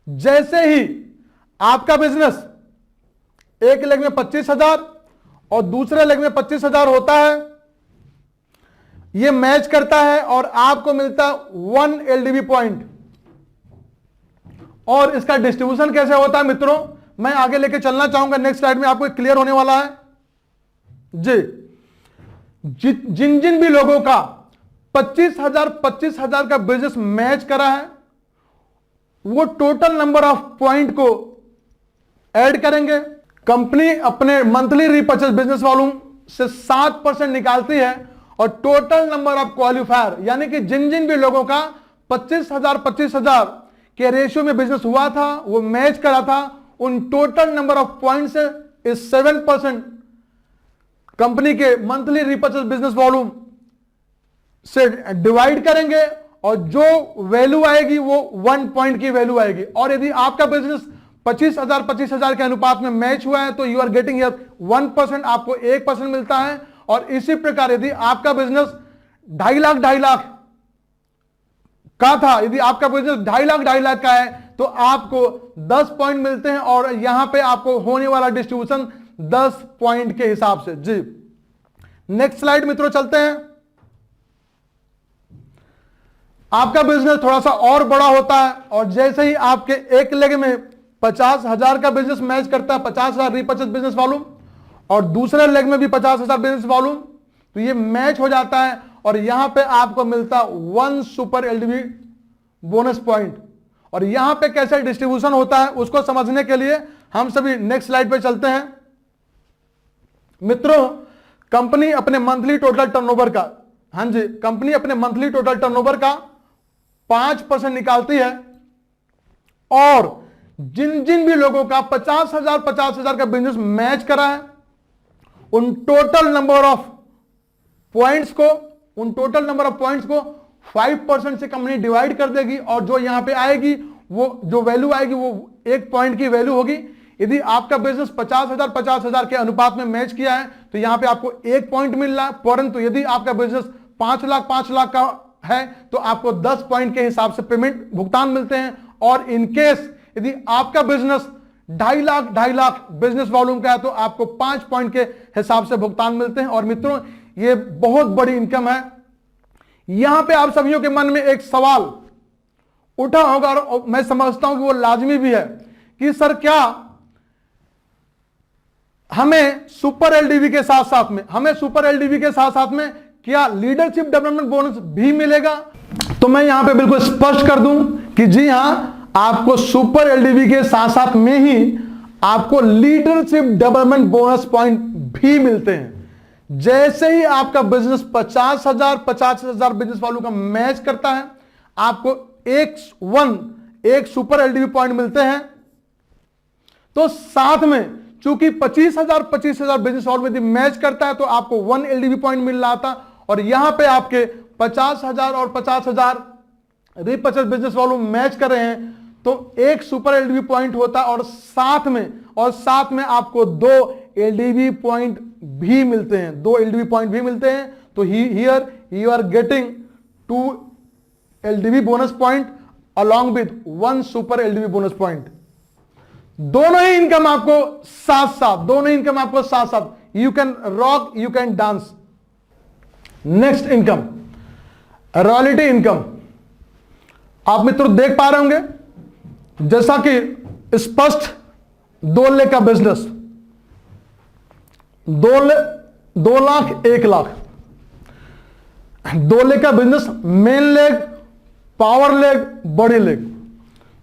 जैसे ही आपका बिजनेस एक लेग में 25,000 और दूसरे लेग में 25,000 होता है, यह मैच करता है और आपको मिलता है 1 एलडीवी पॉइंट। और इसका डिस्ट्रीब्यूशन कैसे होता है मित्रों, मैं आगे लेके चलना चाहूंगा, नेक्स्ट स्लाइड में आपको क्लियर होने वाला है जी। जिन जिन भी लोगों का 25,000 का बिजनेस मैच करा है, वो टोटल नंबर ऑफ पॉइंट को ऐड करेंगे। कंपनी अपने मंथली रीपर्चेस बिजनेस वॉल्यूम से 7% निकालती है, और टोटल नंबर ऑफ क्वालिफायर, यानी कि जिन जिन भी लोगों का 25,000 के रेशियो में बिजनेस हुआ था, वो मैच करा था, उन टोटल नंबर ऑफ पॉइंट से इस 7% कंपनी के मंथली रीपर्चेस बिजनेस वॉल्यूम से डिवाइड करेंगे, और जो वैल्यू आएगी वो 1 पॉइंट की वैल्यू आएगी। और यदि आपका बिजनेस 25,000 के अनुपात में मैच हुआ है तो यू आर गेटिंग 1%, आपको 1% मिलता है। और इसी प्रकार यदि आपका बिजनेस 2.5 लाख का था, यदि आपका बिजनेस 2.5 लाख का है, तो आपको 10 पॉइंट मिलते हैं, और यहां पे आपको होने वाला डिस्ट्रीब्यूशन 10 पॉइंट के हिसाब से जी। नेक्स्ट स्लाइड मित्रों चलते हैं। आपका बिजनेस थोड़ा सा और बड़ा होता है, और जैसे ही आपके एक लेग में 50,000 का बिजनेस मैच करता है, 50,000 रीपर्चेस बिजनेस वॉल्यूम, और दूसरे लेग में भी 50,000 बिजनेस वॉल्यूम, तो ये मैच हो जाता है, और यहां पे आपको मिलता 1 सुपर एलडीवी बोनस पॉइंट। और यहां पे कैसे डिस्ट्रीब्यूशन होता है उसको समझने के लिए हम सभी नेक्स्ट स्लाइड पे चलते हैं। मित्रों, कंपनी अपने मंथली टोटल टर्नओवर का, हां जी, कंपनी अपने मंथली टोटल टर्नओवर का 5% निकालती है, और जिन जिन भी लोगों का 50,000 का बिजनेस मैच करा है, उन टोटल नंबर ऑफ पॉइंट्स को 5% से कंपनी डिवाइड कर देगी, और जो यहां पे आएगी, वो जो वैल्यू आएगी वो 1 पॉइंट की वैल्यू होगी। यदि आपका बिजनेस 50,000 के अनुपात में मैच किया है तो यहां पे आपको 1 पॉइंट मिल रहा है, परंतु यदि आपका बिजनेस 5 लाख का है तो आपको 10 पॉइंट के हिसाब से पेमेंट भुगतान मिलते हैं। और इनकेस यदि आपका बिजनेस 2.5 लाख बिजनेस वॉल्यूम का है तो आपको 5 पॉइंट के हिसाब से भुगतान मिलते हैं। और मित्रों, ये बहुत बड़ी इनकम है। यहां पे आप सभी के मन में एक सवाल उठा होगा, और मैं समझता हूं कि वो लाजमी भी है, कि सर क्या हमें सुपर एलडीवी के साथ साथ में क्या लीडरशिप डेवलपमेंट बोनस भी मिलेगा? तो मैं यहां पे बिल्कुल स्पष्ट कर दूं कि जी हां, आपको सुपर एलडीवी के साथ साथ में ही आपको लीडरशिप डेवलपमेंट बोनस पॉइंट भी मिलते हैं। जैसे ही आपका बिजनेस 50,000 बिजनेस वालों का मैच करता है, आपको एक सुपर एलडीवी पॉइंट मिलते हैं। तो साथ में चूंकि 25,000 बिजनेस वालों में मैच करता है, तो आपको 1 एलडीवी पॉइंट मिल रहा था, और यहां पे आपके 50,000 और 50,000 रिपर्चेस बिजनेस वालों मैच कर रहे हैं, तो एक सुपर एलडीवी पॉइंट होता है, और साथ में आपको 2 एलडीवी पॉइंट भी मिलते हैं, 2 एलडीवी पॉइंट भी मिलते हैं। तो here you are getting 2 LDV bonus point along with 1 super LDV bonus point. दोनों ही इनकम आपको साथ साथ, you can rock, you can dance. Next income, royalty income. आप मित्रों देख पा रहे होंगे, जैसा कि स्पष्ट 2 लाख का बिजनेस, 2 लाख 1 लाख, 2 लाख का business, main leg, power leg, बड़ी लेग।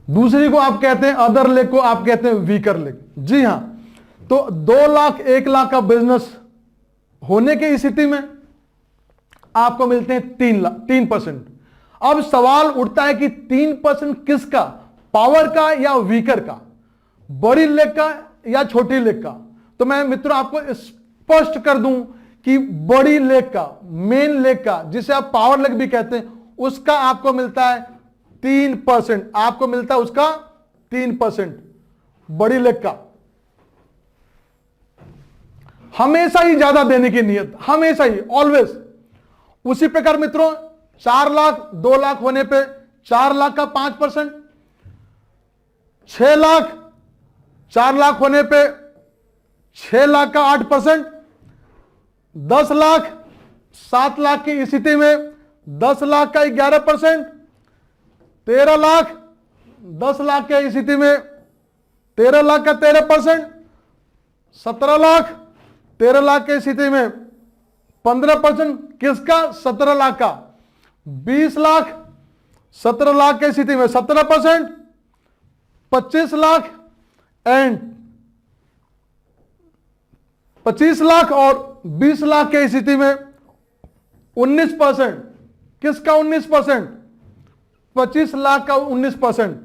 दूसरी को आप कहते हैं अदर लेग, को आप कहते हैं वीकर लेग। जी हां, तो 2 लाख 1 लाख का बिजनेस होने की स्थिति में आपको मिलते हैं 3%। अब सवाल उठता है कि 3% किसका, पावर का या वीकर का, बड़ी लेग का या छोटी लेग का? तो मैं मित्रों आपको स्पष्ट कर दूं कि बड़ी लेग का, मेन लेग का, जिसे आप पावर लेग भी कहते हैं, उसका आपको मिलता है 3%। आपको मिलता है उसका 3%, बड़ी लेग का। हमेशा ही ज्यादा देने की नियत, हमेशा ही, ऑलवेज। उसी प्रकार मित्रों 4 लाख 2 लाख होने पे 4 लाख का 5%, 6 लाख 4 लाख होने पे 6 लाख का 8%, 10 लाख 7 लाख की स्थिति में 10 लाख का 11%, 13 लाख 10 लाख की स्थिति में 13 लाख का 13%, 17 लाख 13 लाख की स्थिति में 15%, किसका? 17 लाख का। 20 लाख 17 लाख की स्थिति में 17%, 25 लाख एंड 25 लाख और 20 लाख की स्थिति में 19%, किसका 19%? 25 लाख का 19%,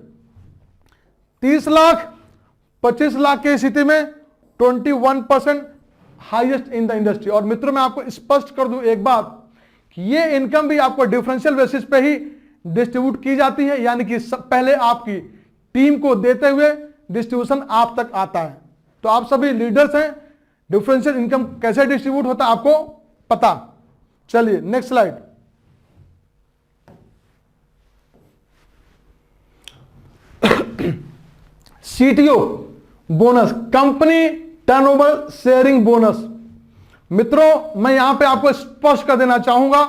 30 लाख 25 लाख की स्थिति में 21%, हाईएस्ट इन द इंडस्ट्री। और मित्रों मैं आपको स्पष्ट कर दूं एक बात, कि ये इनकम भी आपको डिफरेंशियल बेसिस पे ही डिस्ट्रीब्यूट की जाती है, यानी कि पहले आपकी टीम को देते हुए डिस्ट्रीब्यूशन आप तक आता है। तो आप सभी लीडर्स हैं, डिफरेंशियल इनकम कैसे डिस्ट्रीब्यूट होता है आपको पता। चलिए next slide. CTO bonus, company turnover sharing bonus. मित्रों मैं यहां पे आपको स्पष्ट कर देना चाहूंगा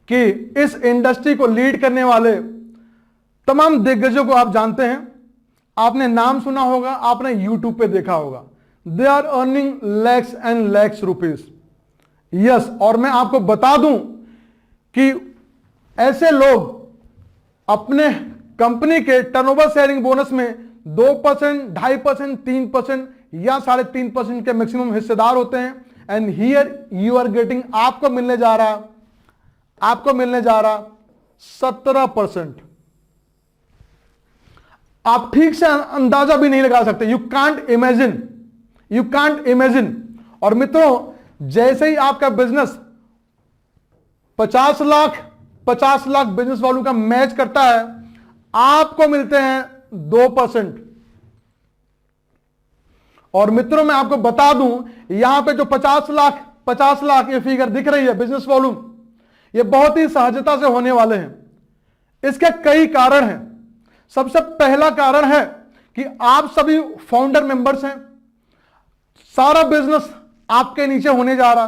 कि इस इंडस्ट्री को लीड करने वाले तमाम दिग्गजों को आप जानते हैं, आपने नाम सुना होगा, आपने यूट्यूब पे देखा होगा। They are earning lakhs and lakhs rupees. Yes, और मैं आपको बता दूं कि ऐसे लोग अपने कंपनी के टर्नओवर शेयरिंग बोनस में 2%, 2.5%, 3% या 3.5% के मैक्सिमम हिस्सेदार होते हैं। And here you are getting, आपको मिलने जा रहा 17%। आप ठीक से अंदाजा भी नहीं लगा सकते, यू कांट इमेजिन। और मित्रों जैसे ही आपका बिजनेस 50 लाख बिजनेस वालों का मैच करता है, आपको मिलते हैं 2%। और मित्रों मैं आपको बता दूं, यहां पे जो 50 लाख ये फिगर दिख रही है बिजनेस वॉल्यूम, ये बहुत ही सहजता से होने वाले हैं। इसके कई कारण हैं। सबसे पहला कारण है कि आप सभी फाउंडर मेंबर्स हैं, सारा बिजनेस आपके नीचे होने जा रहा।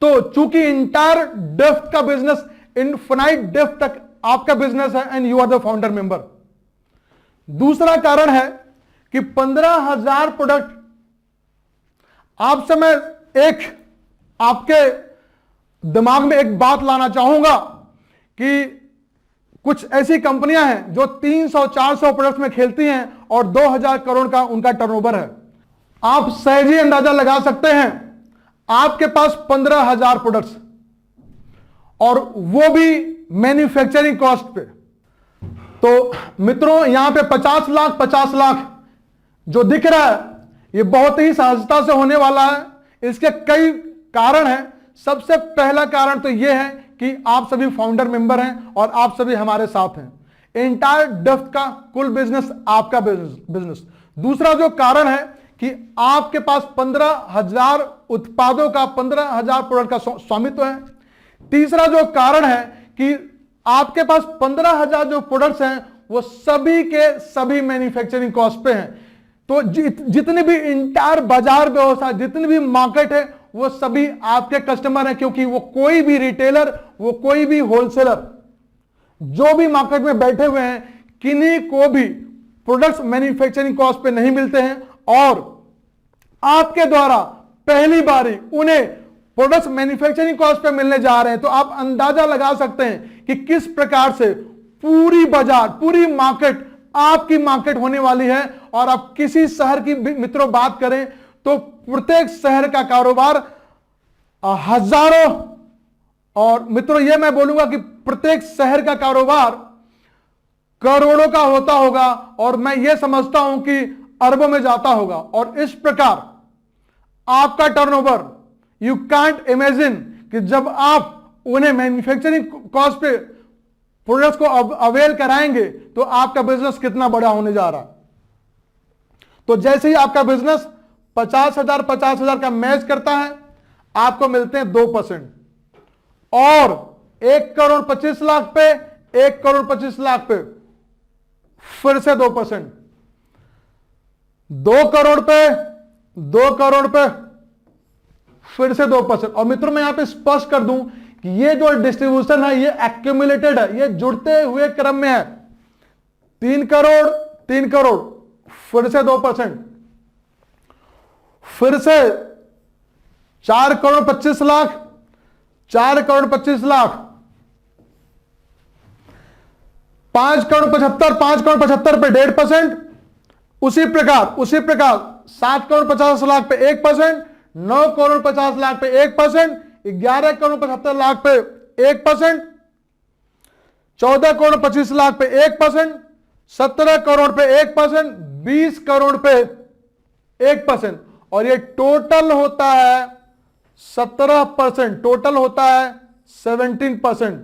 तो चूंकि इंटायर डेप्थ का बिजनेस, इनफिनाइट डेप्थ तक आपका बिजनेस है and you are the founder member. दूसरा कारण है कि 15,000 प्रोडक्ट आप समय एक आपके दिमाग में एक बात लाना चाहूंगा कि कुछ ऐसी कंपनियां हैं जो 300-400 प्रोडक्ट्स में खेलती हैं और 2000 करोड़ का उनका टर्नओवर है। आप सहज ही अंदाजा लगा सकते हैं, आपके पास 15,000 प्रोडक्ट्स और वो भी मैन्युफैक्चरिंग कॉस्ट पे। तो मित्रों यहां पे 50 लाख जो दिख रहा है ये बहुत ही सहजता से होने वाला है। इसके कई कारण हैं। सबसे पहला कारण तो यह है कि आप सभी फाउंडर मेंबर हैं और आप सभी हमारे साथ हैं। एंटायर डफ्ट का कुल बिजनेस आपका बिजनेस। दूसरा जो कारण है कि आपके पास 15,000 उत्पादों का 15,000 प्रोडक्ट का स्वामित्व है। तीसरा जो कारण है कि आपके पास 15,000 जो प्रोडक्ट्स हैं वो सभी के सभी मैन्युफैक्चरिंग कॉस्ट पे हैं। तो जितने भी इंटायर बाजार व्यवस्था, जितनी भी मार्केट है, वो सभी आपके कस्टमर हैं, क्योंकि वो कोई भी रिटेलर, वो कोई भी होलसेलर जो भी मार्केट में बैठे हुए हैं, किन्हीं को भी प्रोडक्ट्स मैन्युफैक्चरिंग कॉस्ट पे नहीं मिलते हैं और आपके द्वारा पहली बारी उन्हें प्रोडक्ट्स मैन्युफैक्चरिंग कॉस्ट पे मिलने जा रहे हैं। तो आप अंदाजा लगा सकते हैं कि किस प्रकार से पूरी बाजार, पूरी मार्केट आपकी मार्केट होने वाली है। और आप किसी शहर की मित्रों बात करें तो प्रत्येक शहर का कारोबार हजारों, और मित्रों यह मैं बोलूंगा कि प्रत्येक शहर का कारोबार करोड़ों का होता होगा और मैं यह समझता हूं कि अरबों में जाता होगा। और इस प्रकार आपका टर्नओवर, यू कांट इमेजिन कि जब आप उन्हें मैन्युफैक्चरिंग कॉस्ट पे प्रोडक्ट्स को अवेल कराएंगे तो आपका बिजनेस कितना बड़ा होने जा रहा है। तो जैसे ही आपका बिजनेस 50,000 का मैच करता है, आपको मिलते हैं 2%। और 1,25,00,000 पे 1,25,00,000 पे फिर से 2%, 2 करोड़ पे 2 करोड़ पे फिर से 2%। और मित्रों मैं यहां पे स्पष्ट कर दूं कि ये जो डिस्ट्रीब्यूशन है ये एक्यूमुलेटेड है, ये जुड़ते हुए क्रम में है। 3 करोड़ 3 करोड़ फिर से 2%, फिर से 4,25,00,000 4,25,00,000, 5,75,00,000 5,75,00,000 पे 1.5%, उसी प्रकार 7,50,00,000 पे 1%, 9,50,00,000 पे 1%, 11,75,00,000 पे 1%, 14,25,00,000 पे 1%, 17 करोड़ पे 1%, 20 करोड़ पे 1%। और ये टोटल होता है 17%, टोटल होता है 17%।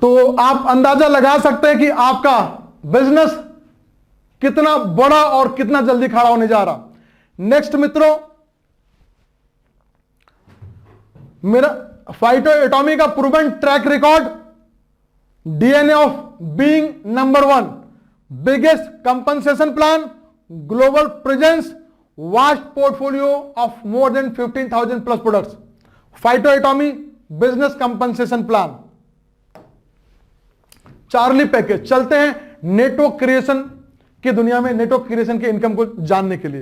तो आप अंदाजा लगा सकते हैं कि आपका बिजनेस कितना बड़ा और कितना जल्दी खड़ा होने जा रहा। नेक्स्ट मित्रों, मेरा फाइटो एटॉमी का proven track record, DNA of being number 1, biggest compensation plan, global presence, vast portfolio of more than 15,000 plus products. Phyto एटॉमी business compensation plan, Charlie package. चलते हैं नेटवर्क क्रिएशन की दुनिया में, नेटवर्क क्रिएशन के income को जानने के लिए।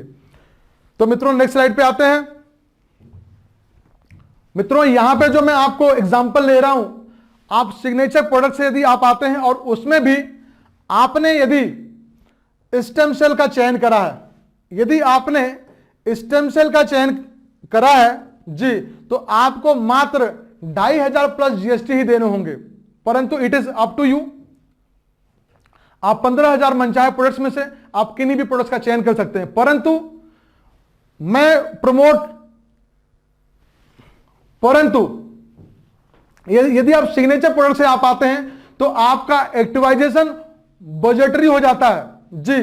तो मित्रों नेक्स्ट स्लाइड पे आते हैं। मित्रों यहां पे जो मैं आपको एग्जांपल ले रहा हूं, आप सिग्नेचर प्रोडक्ट से यदि आप आते हैं और उसमें भी आपने यदि स्टेम सेल का चयन करा है, यदि आपने स्टेम सेल का चयन करा है जी, तो आपको मात्र 2,500 प्लस जीएसटी ही देने होंगे। परंतु it is up to you, आप 15,000 मनचाहे प्रोडक्ट्स में से आप किन्हीं भी प्रोडक्ट्स का चयन कर सकते हैं। परंतु यदि आप सिग्नेचर प्रोडक्ट से आप आते हैं तो आपका एक्टिवाइजेशन बजटरी हो जाता है जी,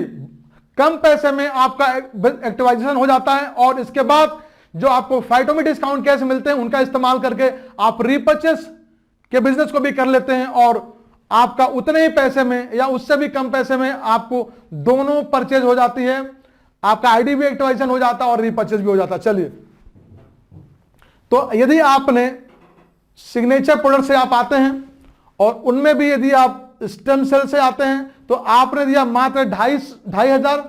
कम पैसे में आपका एक्टिवाइजेशन हो जाता है। और इसके बाद जो आपको फाइटो में डिस्काउंट कैसे मिलते हैं उनका इस्तेमाल करके आप रीपर्चेस के बिजनेस को भी कर लेते हैं और आपका उतने ही पैसे में या उससे भी कम पैसे में आपको दोनों परचेज हो जाती है, आपका आईडी भी एक्टिवाइजेशन हो जाता है और रीपर्चेज भी हो जाता है। चलिए, तो यदि आपने सिग्नेचर प्रोडक्ट से आप आते हैं और उनमें भी यदि आप स्टेम सेल से आते हैं तो आपने दिया मात्र 2,500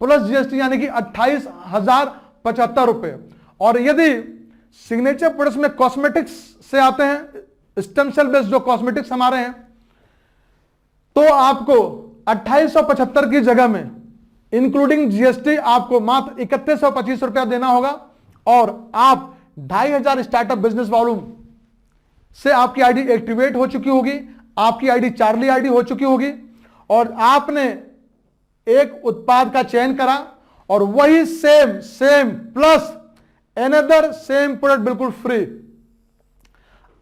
प्लस जीएसटी यानी कि 28,075 रुपए। और यदि सिग्नेचर प्रोडक्ट्स में कॉस्मेटिक्स से आते हैं, स्टेम सेल बेस्ड जो कॉस्मेटिक्स हमारे हैं, तो आपको 2875 की जगह में इंक्लूडिंग जीएसटी आपको मात्र 3125 रुपया देना होगा। और आप 2,500 स्टार्टअप बिजनेस वॉल्यूम से आपकी आईडी एक्टिवेट हो चुकी होगी, आपकी आईडी चार्ली आईडी हो चुकी होगी, और आपने एक उत्पाद का चयन करा और वही same plus another same product बिल्कुल फ्री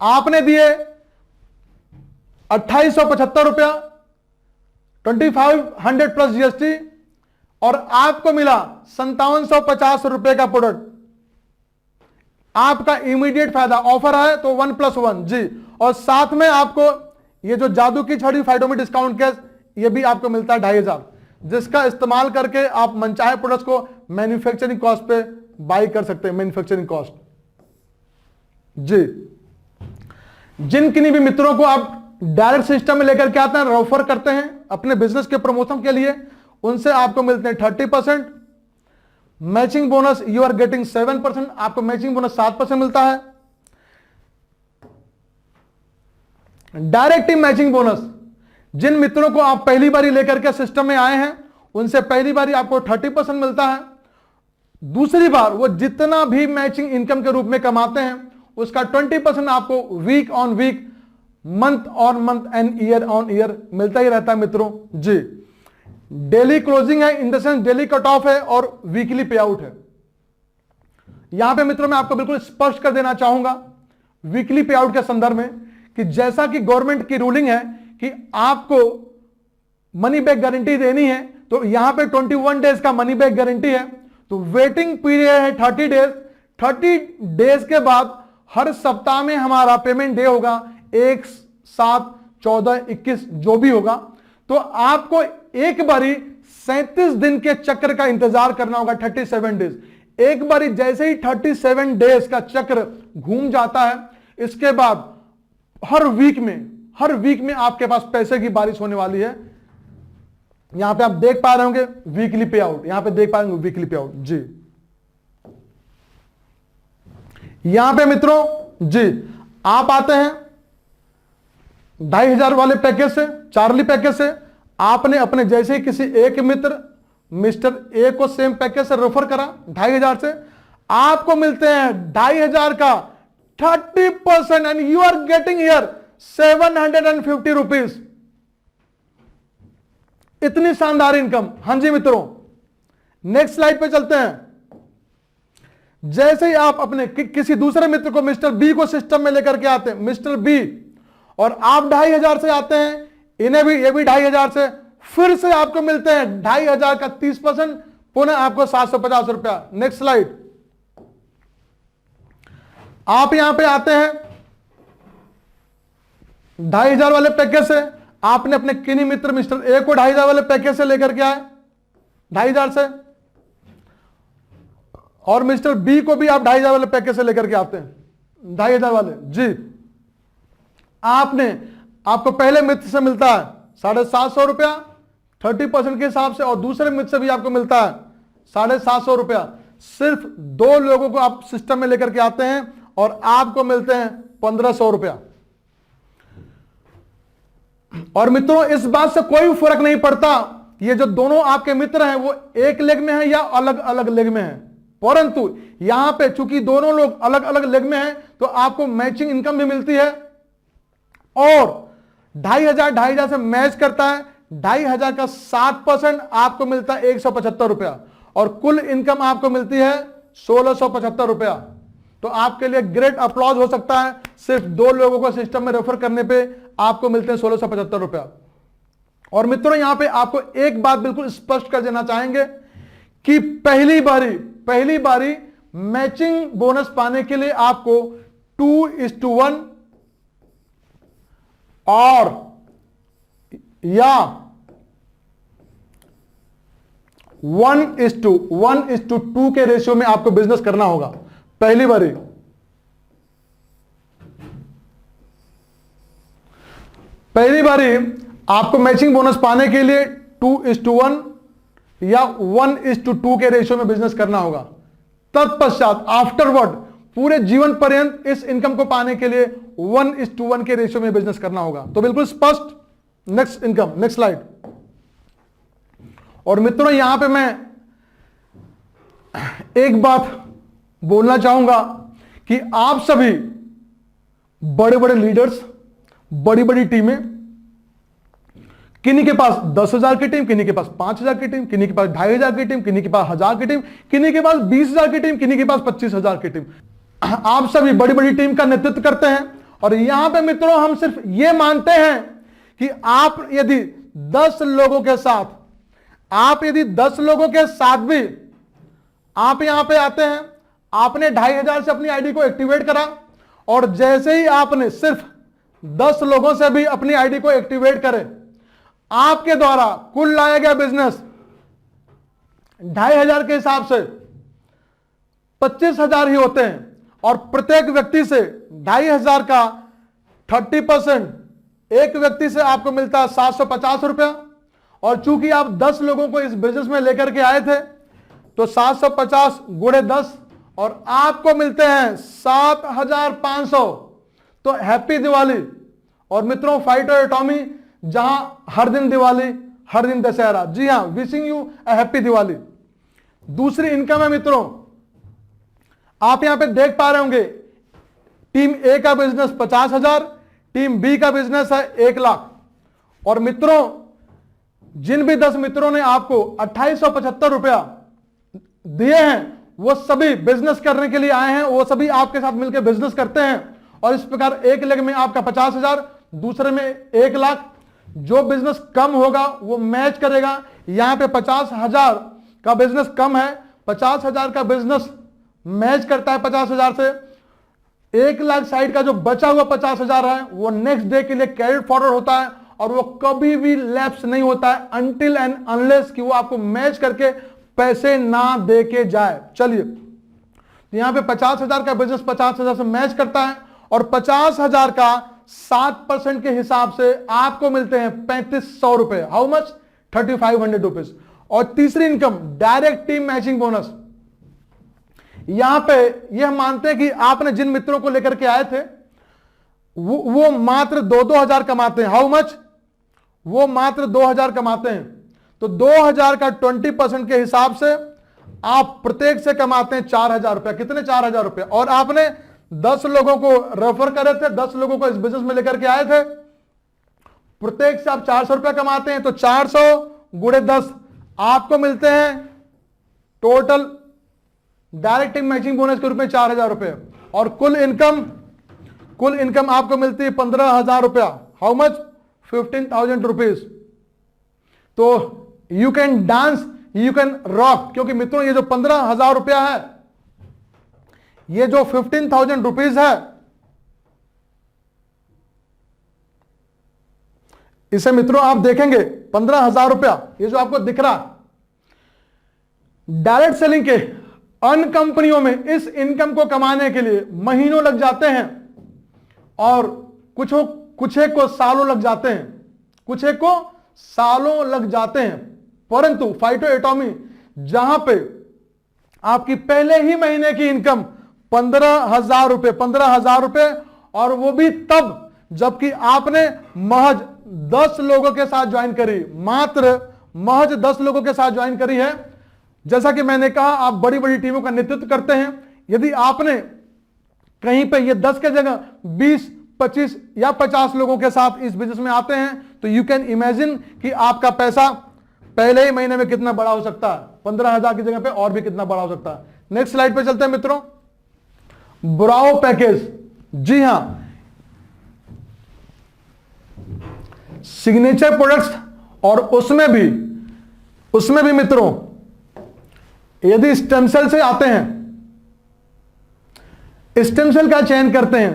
आपने दिए 2,875 रुपया, 2,500 प्लस जीएसटी, और आपको मिला 5,750 रुपए का प्रोडक्ट। आपका इमीडिएट फायदा ऑफर है तो 1+1 जी, और साथ में आपको ये जो जादू की छड़ी फाइडोमी डिस्काउंट कैश ये भी आपको मिलता है 2,500, जिसका इस्तेमाल करके आप मनचाहे प्रोडक्ट्स को मैन्युफैक्चरिंग कॉस्ट पे बाई कर सकते हैं। मैन्युफैक्चरिंग कॉस्ट जी। जिन किन्हीं भी मित्रों को आप डायरेक्ट सिस्टम में लेकर के आते हैं, रेफर करते हैं अपने बिजनेस के प्रमोशन के लिए, उनसे आपको मिलते हैं 30%। Matching bonus you are getting 7%, आपको मैचिंग बोनस 7% मिलता है। डायरेक्ट मैचिंग बोनस जिन मित्रों को आप पहली बारी लेकर के सिस्टम में आए हैं, उनसे पहली बारी आपको 30% मिलता है। दूसरी बार वो जितना भी मैचिंग इनकम के रूप में कमाते हैं उसका 20% आपको week on week, month on month and year on year मिलता ही रहता है मित्रों जी। डेली क्लोजिंग है, in the sense daily cut off है, और वीकली पे आउट है। यहां पे मित्रों मैं आपको बिल्कुल स्पष्ट कर देना चाहूंगा वीकली पे आउट के संदर्भ में कि जैसा कि गवर्नमेंट की रूलिंग है कि आपको मनी बैक गारंटी देनी है, तो यहां पे 21 डेज का मनी बैक गारंटी है, तो वेटिंग पीरियड है 30 डेज। 30 डेज के बाद हर सप्ताह में हमारा पेमेंट डे होगा 1, 7, 14, 21 जो भी होगा। तो आपको एक बारी 37 दिन के चक्र का इंतजार करना होगा, 37 डेज। एक बारी जैसे ही 37 डेज का चक्र घूम जाता है, इसके बाद हर वीक में आपके पास पैसे की बारिश होने वाली है। यहां पे आप देख पा रहे होंगे वीकली पे आउट, यहां पे देख पा रहे होंगे वीकली पे आउट जी। यहां पे मित्रों जी आप आते हैं 2,500 वाले पैकेज से, चार्ली पैकेज से। आपने अपने जैसे ही किसी एक मित्र मिस्टर ए को सेम पैकेज से रेफर करा 2,500 से, आपको मिलते हैं 2,500 का 30% and you are getting here 750 rupees. इतनी शानदार इनकम। हां जी मित्रों, नेक्स्ट स्लाइड पे चलते हैं। जैसे ही आप अपने किसी दूसरे मित्र को, मिस्टर बी को सिस्टम में लेकर के आते हैं, मिस्टर बी, और आप 2,500 से आते हैं, इन्हें भी, ये भी 2,500 से, फिर से आपको मिलते हैं 2,500 का 30%, पुनः आपको 750 रुपया। Next slide. आप यहां पे आते हैं 2,500 वाले पैकेज से, आपने अपने किन्हीं मित्र मिस्टर ए को 2,500 वाले पैकेज से लेकर के आए 2,500 से, और मिस्टर बी को भी आप 2,500 वाले पैकेज से लेकर के आते हैं 2,500 वाले जी। आपको पहले मित्र से मिलता है 750 रुपया 30% के हिसाब से, और दूसरे मित्र से भी आपको मिलता है 750 रुपया। सिर्फ 2 लोगों को आप सिस्टम में लेकर के आते हैं और आपको मिलते हैं 1,500 रुपया। और मित्रों इस बात से कोई फर्क नहीं पड़ता ये जो दोनों आपके मित्र हैं वो एक लेग में है या अलग अलग लेग में है, परंतु यहां पे चूंकि दोनों लोग अलग अलग लेग में हैं तो आपको मैचिंग इनकम भी मिलती है, और 2,500 से मैच करता है। 2,500 का 7% आपको मिलता है 175 रुपया, और कुल इनकम आपको मिलती है 1,675 रुपया। तो आपके लिए ग्रेट अप्लॉज हो सकता है। सिर्फ 2 लोगों को सिस्टम में रेफर करने पे आपको मिलते हैं 1,675 रुपया। और मित्रों यहां पे आपको एक बात बिल्कुल स्पष्ट कर देना चाहेंगे कि पहली बारी मैचिंग बोनस पाने के लिए आपको 2:1 और या 1:2 के रेशियो में आपको बिजनेस करना होगा। पहली बारी आपको मैचिंग बोनस पाने के लिए 2:1 या 1:2 के रेशियो में बिजनेस करना होगा। तत्पश्चात आफ्टरवर्ड पूरे जीवन पर्यंत इस इनकम को पाने के लिए 1:1 के रेशियो में बिजनेस करना होगा। तो बिल्कुल स्पष्ट। Next income, next slide. और मित्रों यहां पे मैं एक बात बोलना चाहूंगा कि आप सभी बड़े बड़े लीडर्स, बड़ी बड़ी टीमें, किन्हीं के पास 10,000 की टीम, किन्हीं के पास 5,000 की टीम, किन्हीं के पास 2,500 की टीम, किन्हीं के पास 1,000 की टीम, किन्हीं के पास 20,000 की टीम, किन्हीं के पास 25,000 की टीम। आप सभी बड़ी बड़ी टीम का नेतृत्व करते हैं। और यहां पे मित्रों हम सिर्फ यह मानते हैं कि आप यदि 10 लोगों के साथ, आप यदि 10 लोगों के साथ भी आप यहां पे आते हैं, आपने 2,500 से अपनी आईडी को एक्टिवेट करा, और जैसे ही आपने सिर्फ 10 लोगों से भी अपनी आईडी को एक्टिवेट करे, आपके द्वारा कुल लाया गया बिजनेस 2,500 के हिसाब से 25,000 ही होते हैं। और प्रत्येक व्यक्ति से 2,500 का 30%, एक व्यक्ति से आपको मिलता है 750 रुपया। और चूंकि आप 10 लोगों को इस बिजनेस में लेकर के आए थे, तो 750 गुणे 10 और आपको मिलते हैं 7,500। तो हैप्पी दिवाली। और मित्रों फाइटो एटॉमी, जहां हर दिन दिवाली, हर दिन दशहरा। जी हां, wishing you a happy Diwali. दूसरी इनकम है मित्रों, आप यहां पे देख पा रहे होंगे, टीम ए का बिजनेस 50,000, टीम बी का बिजनेस है 1,00,000। और मित्रों जिन भी 10 मित्रों ने आपको 2,875 रुपया दिए हैं, वो सभी बिजनेस करने के लिए आए हैं, वो सभी आपके साथ मिलकर बिजनेस करते हैं। और इस प्रकार एक लेग में आपका 50,000, दूसरे में 1,00,000। जो बिजनेस कम होगा वो मैच करेगा। यहां पे 50,000 का बिजनेस कम है, 50,000 का बिजनेस मैच करता है 50,000 से। 1,00,000 साइड का जो बचा हुआ 50,000 है, वो नेक्स्ट डे के लिए कैरिड फॉरवर्ड होता है, और वो कभी भी लैप्स नहीं होता है अनटिल एंड अनलेस कि वो आपको मैच करके पैसे ना दे के जाए। चलिए, तो यहां पे 50,000 का बिजनेस 50,000 से मैच करता है, और 50,000 का 7% के हिसाब से आपको मिलते हैं 3,500 रुपए। How much? 3,500 रुपीज। और तीसरी income direct team matching bonus. यहां पे यह मानते हैं कि आपने जिन मित्रों को लेकर के आए थे वो मात्र 2,000 कमाते हैं। How much? वो मात्र 2,000 कमाते हैं। तो 2,000 का 20% के हिसाब से आप प्रत्येक से कमाते हैं 4,000 रुपया। कितने? 4,000 रुपया। और आपने 10 लोगों को रेफर करे थे, 10 लोगों को इस बिजनेस में लेकर के आए थे, प्रत्येक से आप 400 रुपया कमाते हैं। तो 400 गुणे 10 आपको मिलते हैं टोटल डायरेक्ट मैचिंग बोनस के रूप में 4,000 रुपए। और कुल इनकम आपको मिलती है 15,000 रुपया। How much? 15,000 रुपीज। तो you can dance, you can rock. क्योंकि मित्रों ये जो 15,000 रुपया है, ये जो 15,000 रुपीज है, इसे मित्रों आप देखेंगे 15,000 रुपया, ये जो आपको दिख रहा, डायरेक्ट सेलिंग के अन्य कंपनियों में इस इनकम को कमाने के लिए महीनों लग जाते हैं, और कुछ एक को सालों लग जाते हैं, कुछ एक को सालों लग जाते हैं। परंतु फाइटो एटॉमी, जहां पे आपकी पहले ही महीने की इनकम 15,000 रुपए, और वो भी तब जबकि आपने महज 10 लोगों के साथ ज्वाइन करी, मात्र महज 10 लोगों के साथ ज्वाइन करी है। जैसा कि मैंने कहा, आप बड़ी बड़ी टीमों का नेतृत्व करते हैं। यदि आपने कहीं पे ये 10 के जगह 20, 25 या 50 लोगों के साथ इस बिजनेस में आते हैं, तो यू कैन इमेजिन कि आपका पैसा पहले ही महीने में कितना बड़ा हो सकता है। 15,000 की जगह पे और भी कितना बड़ा हो सकता है। नेक्स्ट स्लाइड पे चलते हैं मित्रों। Bravo package. जी हां, सिग्नेचर प्रोडक्ट्स, और उसमें भी मित्रों यदि स्टेम सेल से आते हैं, स्टेम सेल का चयन करते हैं,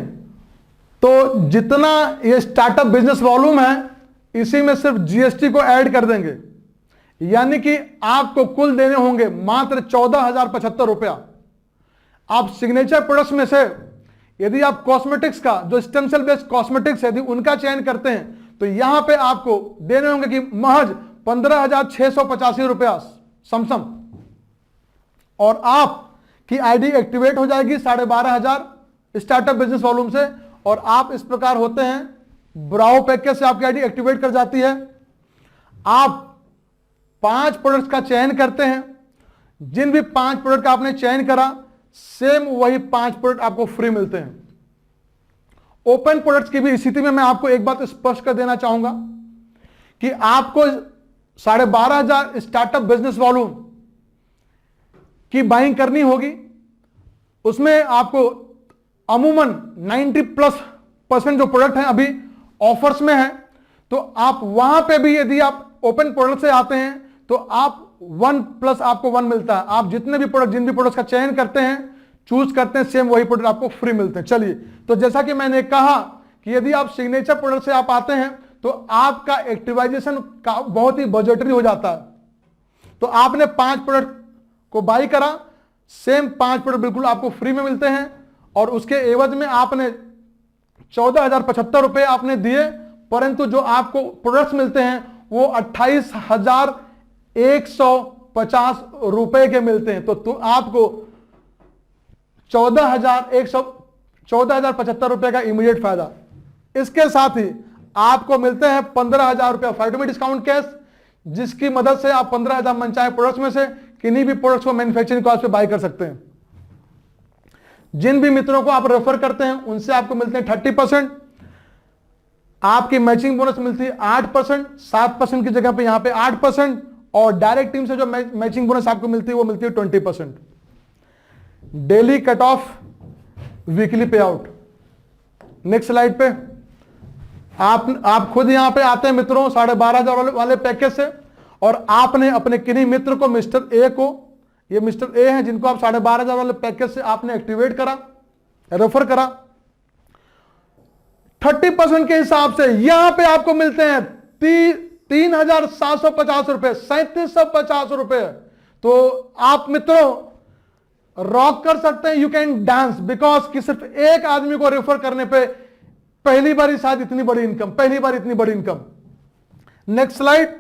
तो जितना ये स्टार्टअप बिजनेस वॉल्यूम है, इसी में सिर्फ जीएसटी को ऐड कर देंगे, यानी कि आपको कुल देने होंगे मात्र 14,075 रुपया। आप सिग्नेचर प्रोडक्ट्स में से यदि आप कॉस्मेटिक्स का, जो स्टेम सेल बेस्ड कॉस्मेटिक्स है, यदि उनका चयन करते हैं, तो यहां पे आपको देने होंगे कि महज 15,685 रुपया समसम, और आपकी आईडी एक्टिवेट हो जाएगी 12,500 स्टार्टअप बिजनेस वॉल्यूम से, और आप इस प्रकार होते हैं ब्राउ पैकेज से आपकी आईडी एक्टिवेट कर जाती है। आप 5 प्रोडक्ट्स का चयन करते हैं, जिन भी 5 प्रोडक्ट का आपने चयन करा सेम वही 5 प्रोडक्ट आपको फ्री मिलते हैं। ओपन प्रोडक्ट्स की भी स्थिति में मैं आपको एक बात स्पष्ट कर देना चाहूंगा कि आपको 12,500 स्टार्टअप बिजनेस वॉल्यूम की बाइंग करनी होगी। उसमें आपको अमूमन 90+% जो प्रोडक्ट हैं अभी ऑफर्स में है, तो आप वहां पे भी यदि आप ओपन प्रोडक्ट से आते हैं तो आप 1+ आपको 1 मिलता है। आप जितने भी प्रोडक्ट, जिन भी प्रोडक्ट का चयन करते हैं, चूज करते हैं, सेम वही प्रोडक्ट आपको फ्री मिलते हैं। चलिए, तो जैसा कि मैंने कहा कि यदि आप सिग्नेचर प्रोडक्ट से आप आते हैं तो आपका एक्टिवाइजेशन का बहुत ही बजटरी हो जाता है। तो आपने 5 प्रोडक्ट को बाई करा, सेम 5 प्रोडक्ट बिल्कुल आपको फ्री में मिलते हैं, और उसके एवज में आपने 14,075 रुपए आपने दिए, परंतु जो आपको प्रोडक्ट्स मिलते हैं वो 28,150 रुपए के मिलते हैं। तो आपको 14,075 रुपए का इमीडिएट फायदा। इसके साथ ही आपको मिलते हैं 15,000 रुपया फाइटो में डिस्काउंट कैश, जिसकी मदद से आप 15,000 मनचाहे प्रोडक्ट्स में से किन्हीं भी प्रोडक्ट्स को मैन्युफैक्चरिंग कॉस्ट पे बाय कर सकते हैं। जिन भी मित्रों को आप रेफर करते हैं उनसे आपको मिलते हैं 30%। आपकी मैचिंग बोनस मिलती है 8%, 7% की जगह पे यहां पे 8%, और डायरेक्ट टीम से जो मैचिंग बोनस आपको मिलती है वो मिलती है 20%। Daily cut off, weekly pay out. Next slide पे आप खुद यहां पे आते हैं मित्रों 12,500 वाले पैकेज से, और आपने अपने किन्हीं मित्र को, मिस्टर ए को, ये मिस्टर ए हैं जिनको आप 12,500 वाले पैकेज से आपने एक्टिवेट करा, रेफर करा, 30% के हिसाब से यहां पे आपको मिलते हैं 3,750 रुपए, 3,750 रुपए। तो आप मित्रों रॉक कर सकते हैं, यू कैन डांस, बिकॉज कि सिर्फ एक आदमी को रेफर करने पे पहली बार शायद इतनी बड़ी इनकम, पहली बार इतनी बड़ी इनकम। Next slide.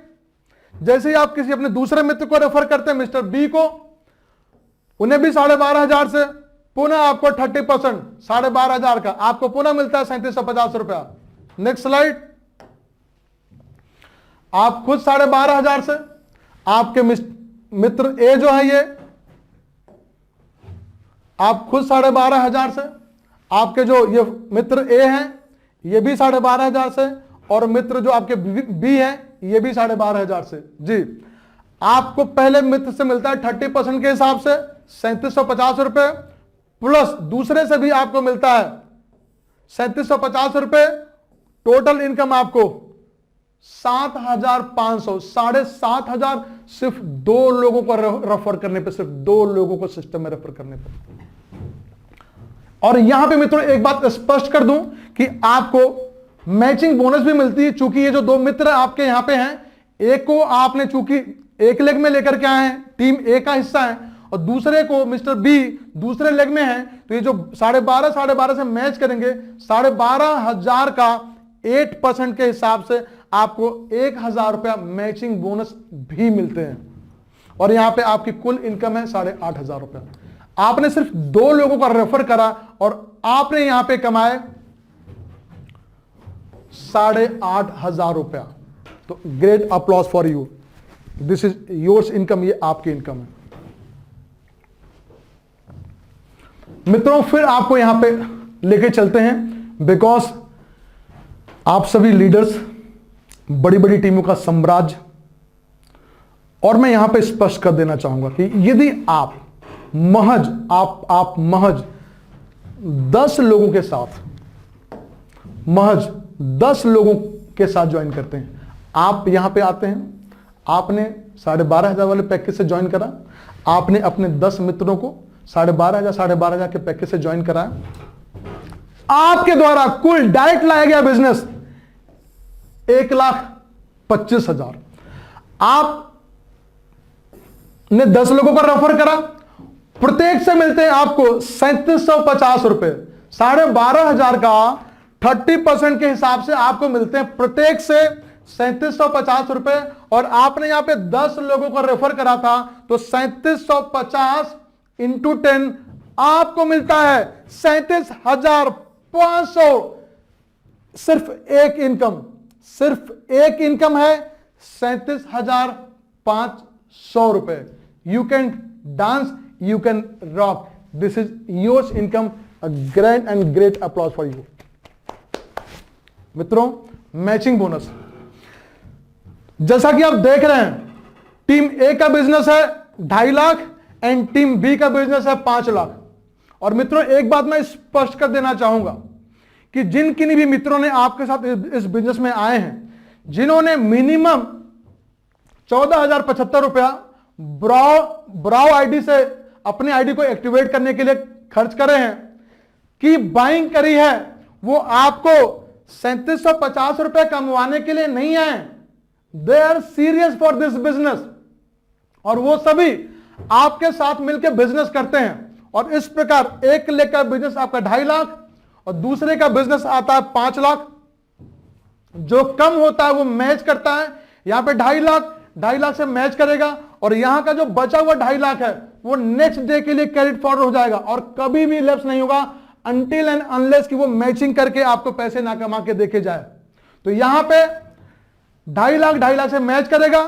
जैसे ही आप किसी अपने दूसरे मित्र को रेफर करते हैं, मिस्टर बी को, उन्हें भी 12,500 से पुनः आपको 30%, 12,500 का आपको पुनः मिलता है 3,750 रुपया। Next slide. आप खुद 12,500 से, आपके मित्र ए जो है ये, आप खुद 12,500 से, आपके जो ये मित्र ए हैं ये भी 12,500 से, और मित्र जो आपके बी हैं ये भी 12,500 से। जी, आपको पहले मित्र से मिलता है 30% के हिसाब से 3,750 रुपए, प्लस दूसरे से भी आपको मिलता है 3,750 रुपए। टोटल इनकम आपको 7,500, 7,500 सिर्फ 2 लोगों को रेफर करने पे, सिर्फ 2 लोगों को सिस्टम में रेफर करने पे। और यहां पे मित्रों एक बात स्पष्ट कर दूं कि आपको मैचिंग बोनस भी मिलती है, चूंकि ये जो 2 मित्र आपके यहां पे हैं, एक को आपने चूंकि एक लेग में लेकर के आए हैं, टीम ए का हिस्सा है, और दूसरे को मिस्टर बी दूसरे लेग में है, तो ये जो 12,500 से मैच करेंगे, 12,500 का 8% के हिसाब से आपको 1,000 रुपया मैचिंग बोनस भी मिलते हैं, और यहां पे आपकी कुल इनकम है 8,500 रुपया। आपने सिर्फ 2 लोगों का रेफर करा और आपने यहां पे कमाए 8,500 रुपया। तो great applause for you, this is yours income, ये आपकी इनकम है। मित्रों फिर आपको यहां पे लेके चलते हैं, बिकॉज आप सभी लीडर्स, बड़ी बड़ी टीमों का साम्राज्य, और मैं यहां पे स्पष्ट कर देना चाहूंगा कि यदि आप महज 10 लोगों के साथ, महज 10 लोगों के साथ ज्वाइन करते हैं, आप यहां पे आते हैं, आपने 12,500 वाले पैकेज से ज्वाइन करा, आपने अपने 10 मित्रों को 12,500 के पैकेज से ज्वाइन कराया, आपके द्वारा कुल डायरेक्ट लाया गया बिजनेस 1,25,000। आपने 10 लोगों को रेफर करा, प्रत्येक से मिलते हैं आपको 3,750 रुपए, 12,500 का 30% के हिसाब से आपको मिलते हैं प्रत्येक से 3750 रुपए, और आपने यहां पे 10 लोगों को रेफर करा था तो 3750 इंटू 10 आपको मिलता है 37,500। सिर्फ एक इनकम है 37,500 रुपए। You can dance, you can rock, this is yours income. A grand and great applause for you. मित्रों, मैचिंग बोनस, जैसा कि आप देख रहे हैं, टीम ए का बिजनेस है 2.5 लाख एंड टीम बी का बिजनेस है 5 लाख। और मित्रों, एक बात मैं स्पष्ट कर देना चाहूंगा कि जिन किन्हीं भी मित्रों ने आपके साथ इस बिजनेस में आए हैं, जिन्होंने मिनिमम 14,075 रुपया ब्राउ आईडी से अपने आईडी को एक्टिवेट करने के लिए खर्च करे हैं, कि बाइंग करी है, वो आपको 3750 रुपए कमवाने के लिए नहीं आए। They are serious for this business, और वो सभी आपके साथ मिलकर बिजनेस करते हैं। और इस प्रकार एक लेग का बिजनेस आपका 2.5 लाख और दूसरे का बिजनेस आता है 5 लाख। जो कम होता है वो मैच करता है, यहां पे 2.5 लाख से मैच करेगा, और यहां का जो बचा हुआ 2.5 लाख है वो नेक्स्ट डे के लिए कैरिड फॉरवर्ड हो जाएगा और कभी भी लैप्स नहीं होगा अनटिल एंड अनलेस कि वो मैचिंग करके आपको पैसे ना कमा के देखे जाए। तो यहां पे 2.5 लाख से मैच करेगा,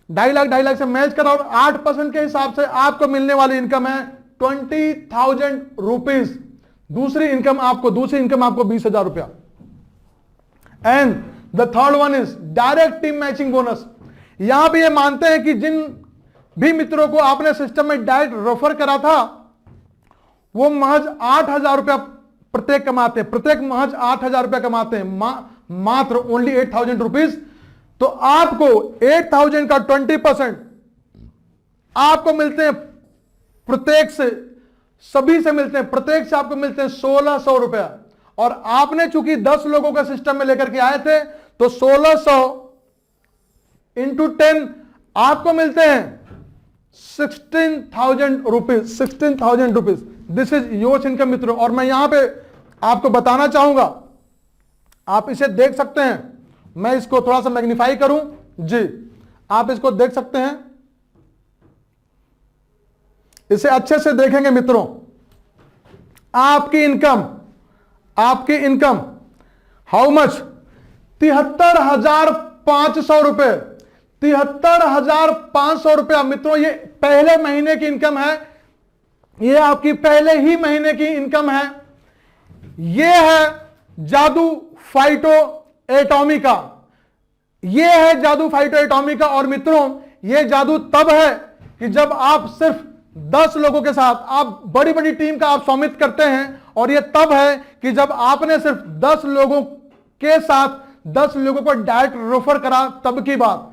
2.5 लाख से मैच करा, और 8% के हिसाब से आपको मिलने वाली इनकम है 20,000 रुपीज। दूसरी इनकम आपको 20,000 रुपया। And the third one is direct team matching bonus. यहां भी ये मानते हैं कि जिन भी मित्रों को आपने सिस्टम में डायरेक्ट रेफर करा था वो महज 8,000 रुपया प्रत्येक कमाते हैं, प्रत्येक महज 8,000 रुपया कमाते हैं, मात्र ओनली 8,000 रुपीज। तो आपको 8,000 का 20% आपको मिलते हैं प्रत्येक से, सभी से मिलते हैं, प्रत्येक से आपको मिलते हैं 1,600 रुपया। और आपने चूंकि 10 लोगों का सिस्टम में लेकर के आए थे तो 1,600 इंटू 10 आपको मिलते हैं 16,000 rupees. 16,000 rupees, this is your income मित्रों। और मैं यहां पे आपको बताना चाहूंगा, आप इसे देख सकते हैं, मैं इसको थोड़ा सा मैग्नीफाई करूं जी, आप इसको देख सकते हैं, इसे अच्छे से देखेंगे मित्रों। आपकी इनकम हाउ मच? 73,500 रुपए। 73,500 रुपया मित्रों, ये पहले महीने की इनकम है, ये आपकी पहले ही महीने की इनकम है। ये है जादू फाइटो एटॉमी का, ये है जादू फाइटो एटॉमी का। और मित्रों, ये जादू तब है कि जब आप सिर्फ 10 लोगों के साथ, आप बड़ी बड़ी टीम का आप स्वामित्व करते हैं, और यह तब है कि जब आपने सिर्फ 10 लोगों के साथ 10 लोगों को डायरेक्ट रेफर करा, तब की बात।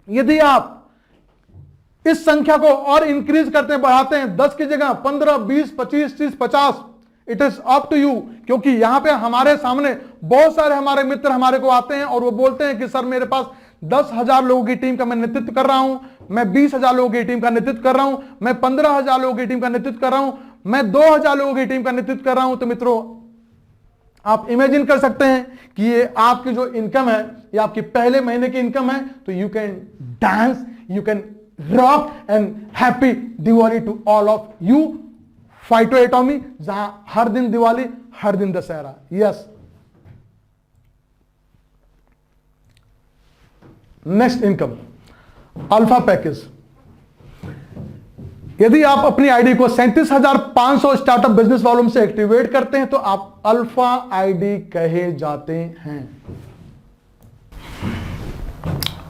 यदि आप इस संख्या को और इंक्रीज करते हैं, बढ़ाते हैं, 10 की जगह 15, 20, 25, 30, 50, it is up to you. क्योंकि यहां पे हमारे सामने बहुत सारे हमारे मित्र हमारे को आते हैं और वो बोलते हैं कि सर मेरे पास 10,000 लोगों की टीम का मैं नेतृत्व कर रहा हूं, मैं 20,000 लोगों की टीम का नेतृत्व कर रहा हूं, मैं 15,000 लोगों की टीम का नेतृत्व कर रहा हूं, मैं 2,000 लोगों की टीम का नेतृत्व कर रहा हूं। तो मित्रों, आप इमेजिन कर सकते हैं कि ये आपकी जो इनकम है, ये आपकी पहले महीने की इनकम है। तो you can dance, you can rock and happy Diwali to all of you. Phyto Atomy, जहां हर दिन दिवाली, हर दिन Dussehra. Yes, next income alpha package. यदि आप अपनी आईडी को 37,500 स्टार्टअप बिजनेस वॉल्यूम से एक्टिवेट करते हैं तो आप अल्फा आईडी कहे जाते हैं।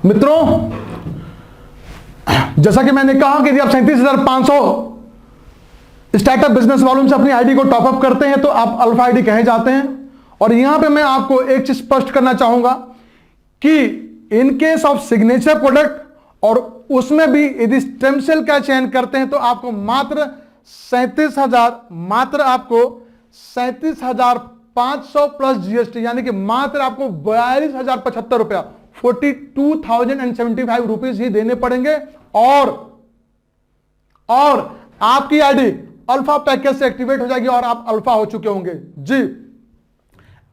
मित्रों, जैसा कि मैंने कहा कि यदि आप 37,500 स्टार्टअप बिजनेस वॉल्यूम से अपनी आईडी को टॉपअप करते हैं तो आप अल्फा आईडी कहे जाते हैं। और यहां पे मैं आपको एक चीज स्पष्ट करना चाहूंगा कि इन केस ऑफ सिग्नेचर प्रोडक्ट और उसमें भी यदि स्टेम सेल का चयन करते हैं तो आपको मात्र 37,500 प्लस जीएसटी, यानी कि मात्र आपको 42,075 रुपया, 42,075 रुपीज ही देने पड़ेंगे। और आपकी आईडी अल्फा पैकेज से एक्टिवेट हो जाएगी और आप अल्फा हो चुके होंगे जी।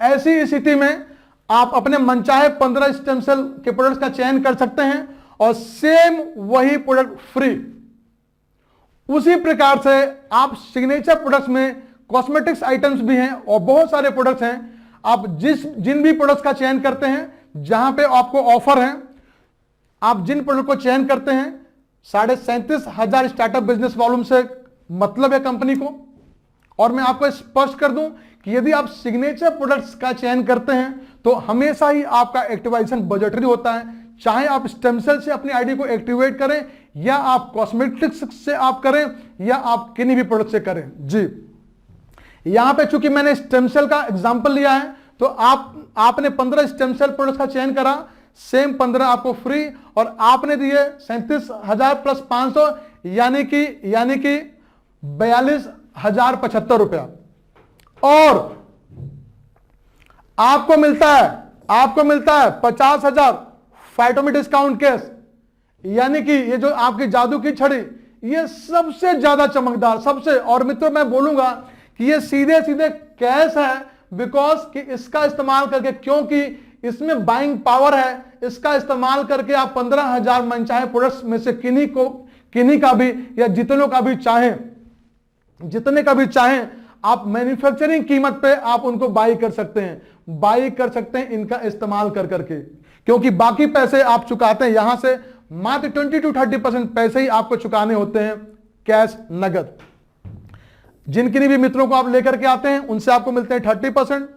ऐसी स्थिति में आप अपने मनचाहे 15 स्टेम सेल के प्रोडक्ट्स का चयन कर सकते हैं और सेम वही प्रोडक्ट फ्री। उसी प्रकार से आप सिग्नेचर प्रोडक्ट्स में कॉस्मेटिक्स आइटम्स भी हैं और बहुत सारे प्रोडक्ट्स हैं। आप जिन भी प्रोडक्ट्स का चयन करते हैं, जहां पे आपको ऑफर है, आप जिन प्रोडक्ट को चयन करते हैं, 37,500 स्टार्टअप बिजनेस वॉल्यूम से मतलब है कंपनी को। और मैं आपको स्पष्ट कर दूं कि यदि आप सिग्नेचर प्रोडक्ट्स का चयन करते हैं तो हमेशा ही आपका एक्टिवेशन बजटरी होता है, चाहे आप स्टेम सेल से अपनी आईडी को एक्टिवेट करें या आप कॉस्मेटिक्स से आप करें या आप किन्हीं भी प्रोडक्ट से करें। जी, यहां पे चूंकि मैंने स्टेम सेल का एग्जांपल लिया है तो आपने 15 स्टेम सेल प्रोडक्ट्स का चयन करा, सेम 15 आपको फ्री, और आपने दिए 37,000 प्लस 500 यानी कि 42,075 रुपया। और आपको मिलता है 50,000 फाइटोमी डिस्काउंट कैश, यानी कि ये जो आपकी जादू की छड़ी, ये सबसे ज्यादा चमकदार सबसे। और मित्रों मैं बोलूंगा कि ये सीधे सीधे कैश है, बिकॉज कि इसका इस्तेमाल करके, क्योंकि इसमें बाइंग पावर है, इसका इस्तेमाल करके आप 15,000 मनचाहे प्रोडक्ट्स में से किन्हीं का भी या जितने का भी चाहें आप मैन्युफैक्चरिंग कीमत पे आप उनको बाई कर सकते हैं इनका इस्तेमाल कर करके, क्योंकि बाकी पैसे आप चुकाते हैं यहां से मात्र 20 to 30% पैसे ही आपको चुकाने होते हैं कैश, नगद। जिन किन्हीं भी मित्रों को आप लेकर के आते हैं उनसे आपको मिलते हैं 30%।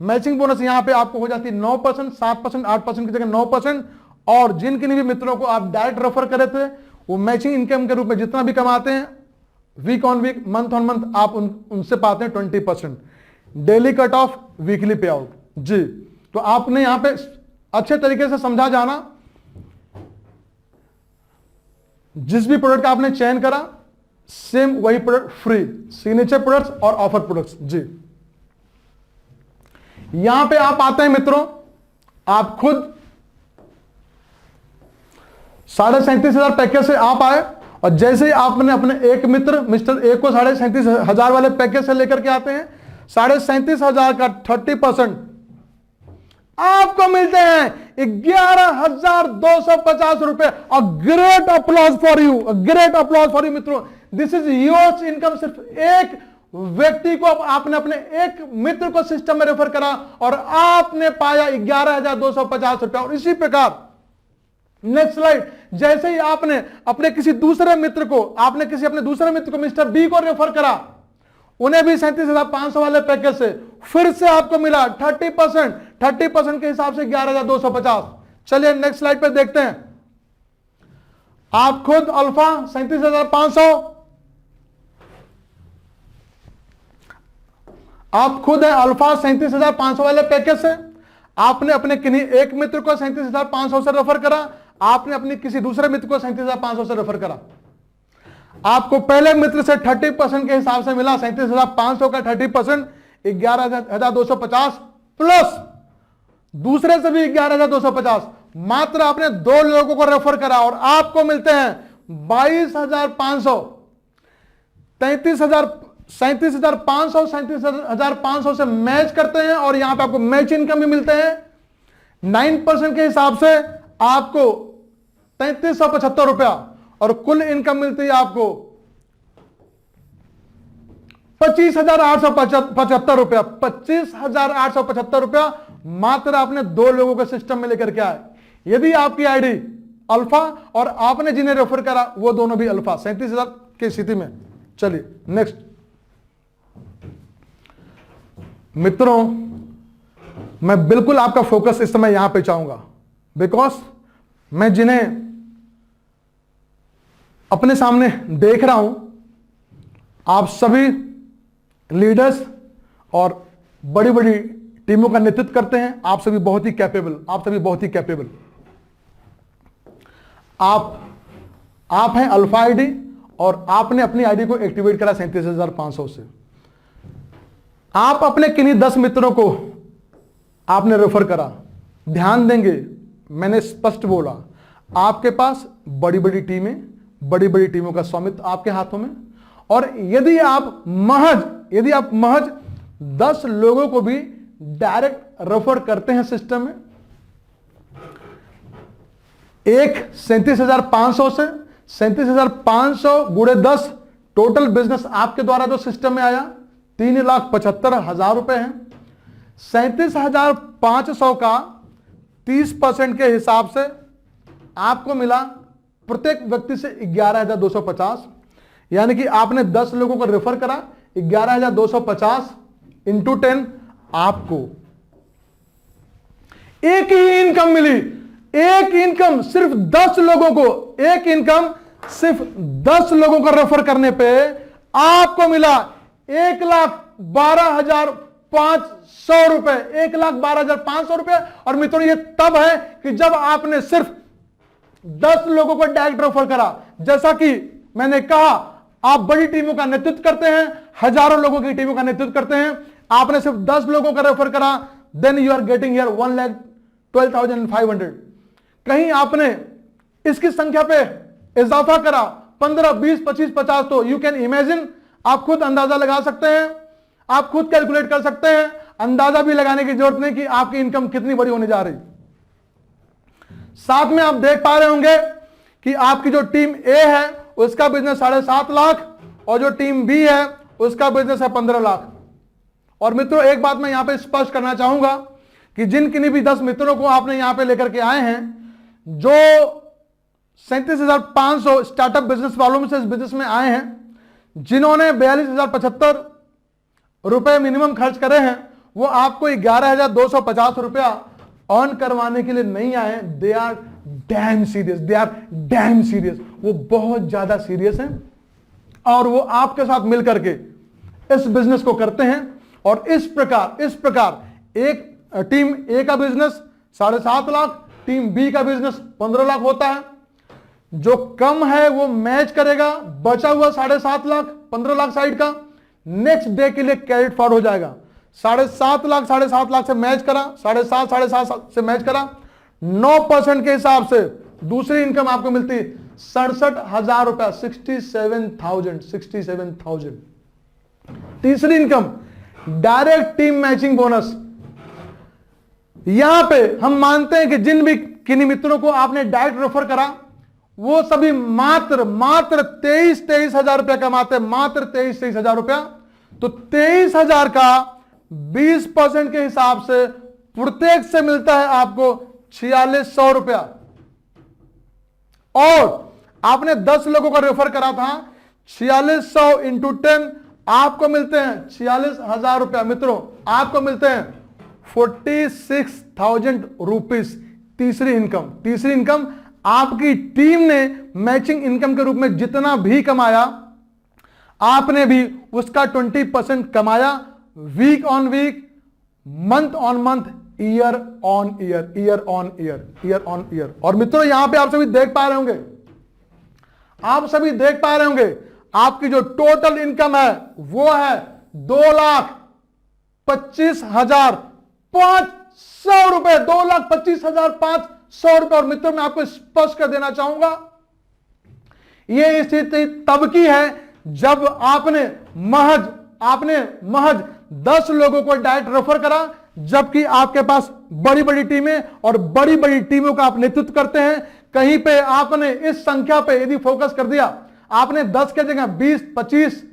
मैचिंग बोनस यहां पे आपको हो जाती है 9%, 7%, 8% की जगह 9%। और जिन किन्हीं भी मित्रों को आप डायरेक्ट रेफर करे थे, वो मैचिंग इनकम के रूप में जितना भी कमाते हैं week on week, month on month, आप उनसे पाते हैं 20%। Daily cut off, weekly pay out. जी, तो आपने यहां पे अच्छे तरीके से समझा जाना, जिस भी प्रोडक्ट का आपने चयन करा सेम वही प्रोडक्ट फ्री, सिग्नेचर प्रोडक्ट्स और ऑफर प्रोडक्ट्स। जी, यहां पे आप आते हैं मित्रों, आप खुद 37,500 पैकेज से आप आए, और जैसे ही आपने अपने एक मित्र मिस्टर ए को 37,500 वाले पैकेज से लेकर के आते हैं, 37,500 का 30% आपको मिलते हैं 11,250 रुपए। Great applause for you, great applause for you मित्रों। This is huge income. सिर्फ एक व्यक्ति को आपने अपने एक मित्र को सिस्टम में रेफर करा और आपने पाया 11,250 रुपया। और इसी प्रकार नेक्स्ट स्लाइड, जैसे ही आपने अपने किसी दूसरे मित्र को मिस्टर बी को रेफर करा, उन्हें भी 37,500 वाले पैकेज से फिर से आपको मिला 30% के हिसाब से 11,250। चलिए नेक्स्ट स्लाइड पे देखते हैं। आप खुद अल्फा 37,500, आप खुद है अल्फा 37,500 वाले पैकेज से, आपने अपने किन्हीं एक मित्र को 37,500 से रेफर करा, आपने अपने किसी दूसरे मित्र को 37,500 से रेफर करा। आपको पहले मित्र से 30% के हिसाब से मिला 37,500 का 30% 11,250 प्लस दूसरे से भी 11,250। मात्र आपने 2 लोगों को रेफर करा और आपको मिलते हैं 22,500। 37,500 से मैच करते हैं और यहां पे आपको मैच इनकम भी मिलते हैं। 9% के हिसाब से आपको 3,375 रुपया और कुल इनकम मिलती है आपको 25,875 रुपया। 25,875 रुपया मात्र आपने 2 लोगों के सिस्टम में लेकर के आए। यदि आपकी आईडी अल्फा और आपने जिन्हें रेफर करा वो दोनों भी अल्फा, 37,000 की स्थिति में। चलिए नेक्स्ट मित्रों, मैं बिल्कुल आपका फोकस इस समय यहां पे चाहूंगा, बिकॉज मैं जिन्हें अपने सामने देख रहा हूं, आप सभी लीडर्स और बड़ी बड़ी टीमों का नेतृत्व करते हैं। आप सभी बहुत ही कैपेबल, आप हैं अल्फा आईडी और आपने अपनी आईडी को एक्टिवेट करा 37,500 से। आप अपने किन्हीं 10 मित्रों को आपने रेफर करा। ध्यान देंगे, मैंने स्पष्ट बोला, आपके पास बड़ी बड़ी टीमों का स्वामित्व आपके हाथों में। और यदि आप महज 10 लोगों को भी डायरेक्ट रेफर करते हैं सिस्टम में, एक 37,500 से 37,500 गुणे 10 टोटल बिजनेस आपके द्वारा जो सिस्टम में आया 3,75,000 रुपए है। 37,500 का 30% के हिसाब से आपको मिला प्रत्येक व्यक्ति से 11,250, यानी कि आपने 10 लोगों को रेफर करा, 11,250 इंटू 10, आपको एक ही इनकम मिली। एक इनकम सिर्फ 10 लोगों को, एक इनकम सिर्फ 10 लोगों को रेफर करने पे आपको मिला 1,12,500 रुपए, 1,12,500 रुपए। और मित्रों ये तब है कि जब आपने सिर्फ 10 लोगों को डायरेक्ट रेफर करा। जैसा कि मैंने कहा, आप बड़ी टीमों का नेतृत्व करते हैं, हजारों लोगों की टीमों का नेतृत्व करते हैं, आपने सिर्फ 10 लोगों का रेफर करा, then you are getting here 1,12,500। कहीं आपने इसकी संख्या पे इजाफा करा 15, 20, 25, 50, तो यू कैन इमेजिन, आप खुद अंदाजा लगा सकते हैं, आप खुद कैलकुलेट कर सकते हैं, अंदाजा भी लगाने की जरूरत नहीं कि आपकी इनकम कितनी बड़ी होने जा रही। साथ में आप देख पा रहे होंगे कि आपकी जो टीम ए है उसका बिजनेस 7.5 लाख और जो टीम बी है उसका बिजनेस है 15 लाख। और मित्रों एक बात मैं यहां पे स्पष्ट करना चाहूंगा कि जिन किन्हीं भी 10 मित्रों को आपने यहां पे लेकर के आए हैं, जो 37,500 स्टार्टअप बिजनेस वालों में से इस बिजनेस में आए हैं, जिन्होंने 42,075 रुपए मिनिमम खर्च करे हैं, वो आपको 11,250 रुपया अर्न करवाने के लिए नहीं आए हैं। They are damn serious, they are damn serious, वो बहुत ज्यादा सीरियस हैं और वो आपके साथ मिलकर के इस बिजनेस को करते हैं। और इस प्रकार एक टीम ए का बिजनेस 7.5 लाख, टीम बी का बिजनेस 15 लाख होता है। जो कम है वो मैच करेगा, बचा हुआ 7.5 लाख 15 लाख साइड का नेक्स्ट डे के लिए कैरिड फॉरवर्ड हो जाएगा। 7.5 लाख से मैच करा, 7.5 से मैच करा, 9% के हिसाब से दूसरी इनकम आपको मिलती 67,000 रुपया, 67,000। तीसरी income direct team matching bonus. यहां पे हम मानते हैं कि जिन भी किन्हीं मित्रों को आपने डायरेक्ट रेफर करा वो सभी मात्र 23,000 रुपया कमाते हैं, मात्र 23,000 रुपया। तो 23,000 का 20% के हिसाब से प्रत्येक से मिलता है आपको 4,600 रुपया। और आपने 10 लोगों को रेफर करा था, 4,600 इंटू 10 आपको मिलते हैं 46,000 रुपया। मित्रों आपको मिलते हैं 46,000 रुपीज। तीसरी इनकम आपकी टीम ने मैचिंग इनकम के रूप में जितना भी कमाया, आपने भी उसका 20% कमाया, week on week, month on month, year on year. और मित्रों यहां पे आप सभी देख पा रहे होंगे, आपकी जो टोटल इनकम है वो है 2,25,500 रुपए, 2,25,500 रुपए। और मित्रों मैं आपको स्पष्ट कर देना चाहूंगा, यह स्थिति तब की है जब आपने महज 10 लोगों को डायरेक्ट रेफर करा, जबकि आपके पास बड़ी बड़ी टीमें और बड़ी बड़ी टीमों का आप नेतृत्व करते हैं। कहीं पे आपने इस संख्या पे यदि फोकस कर दिया, आपने 10 के जगह 20, 25,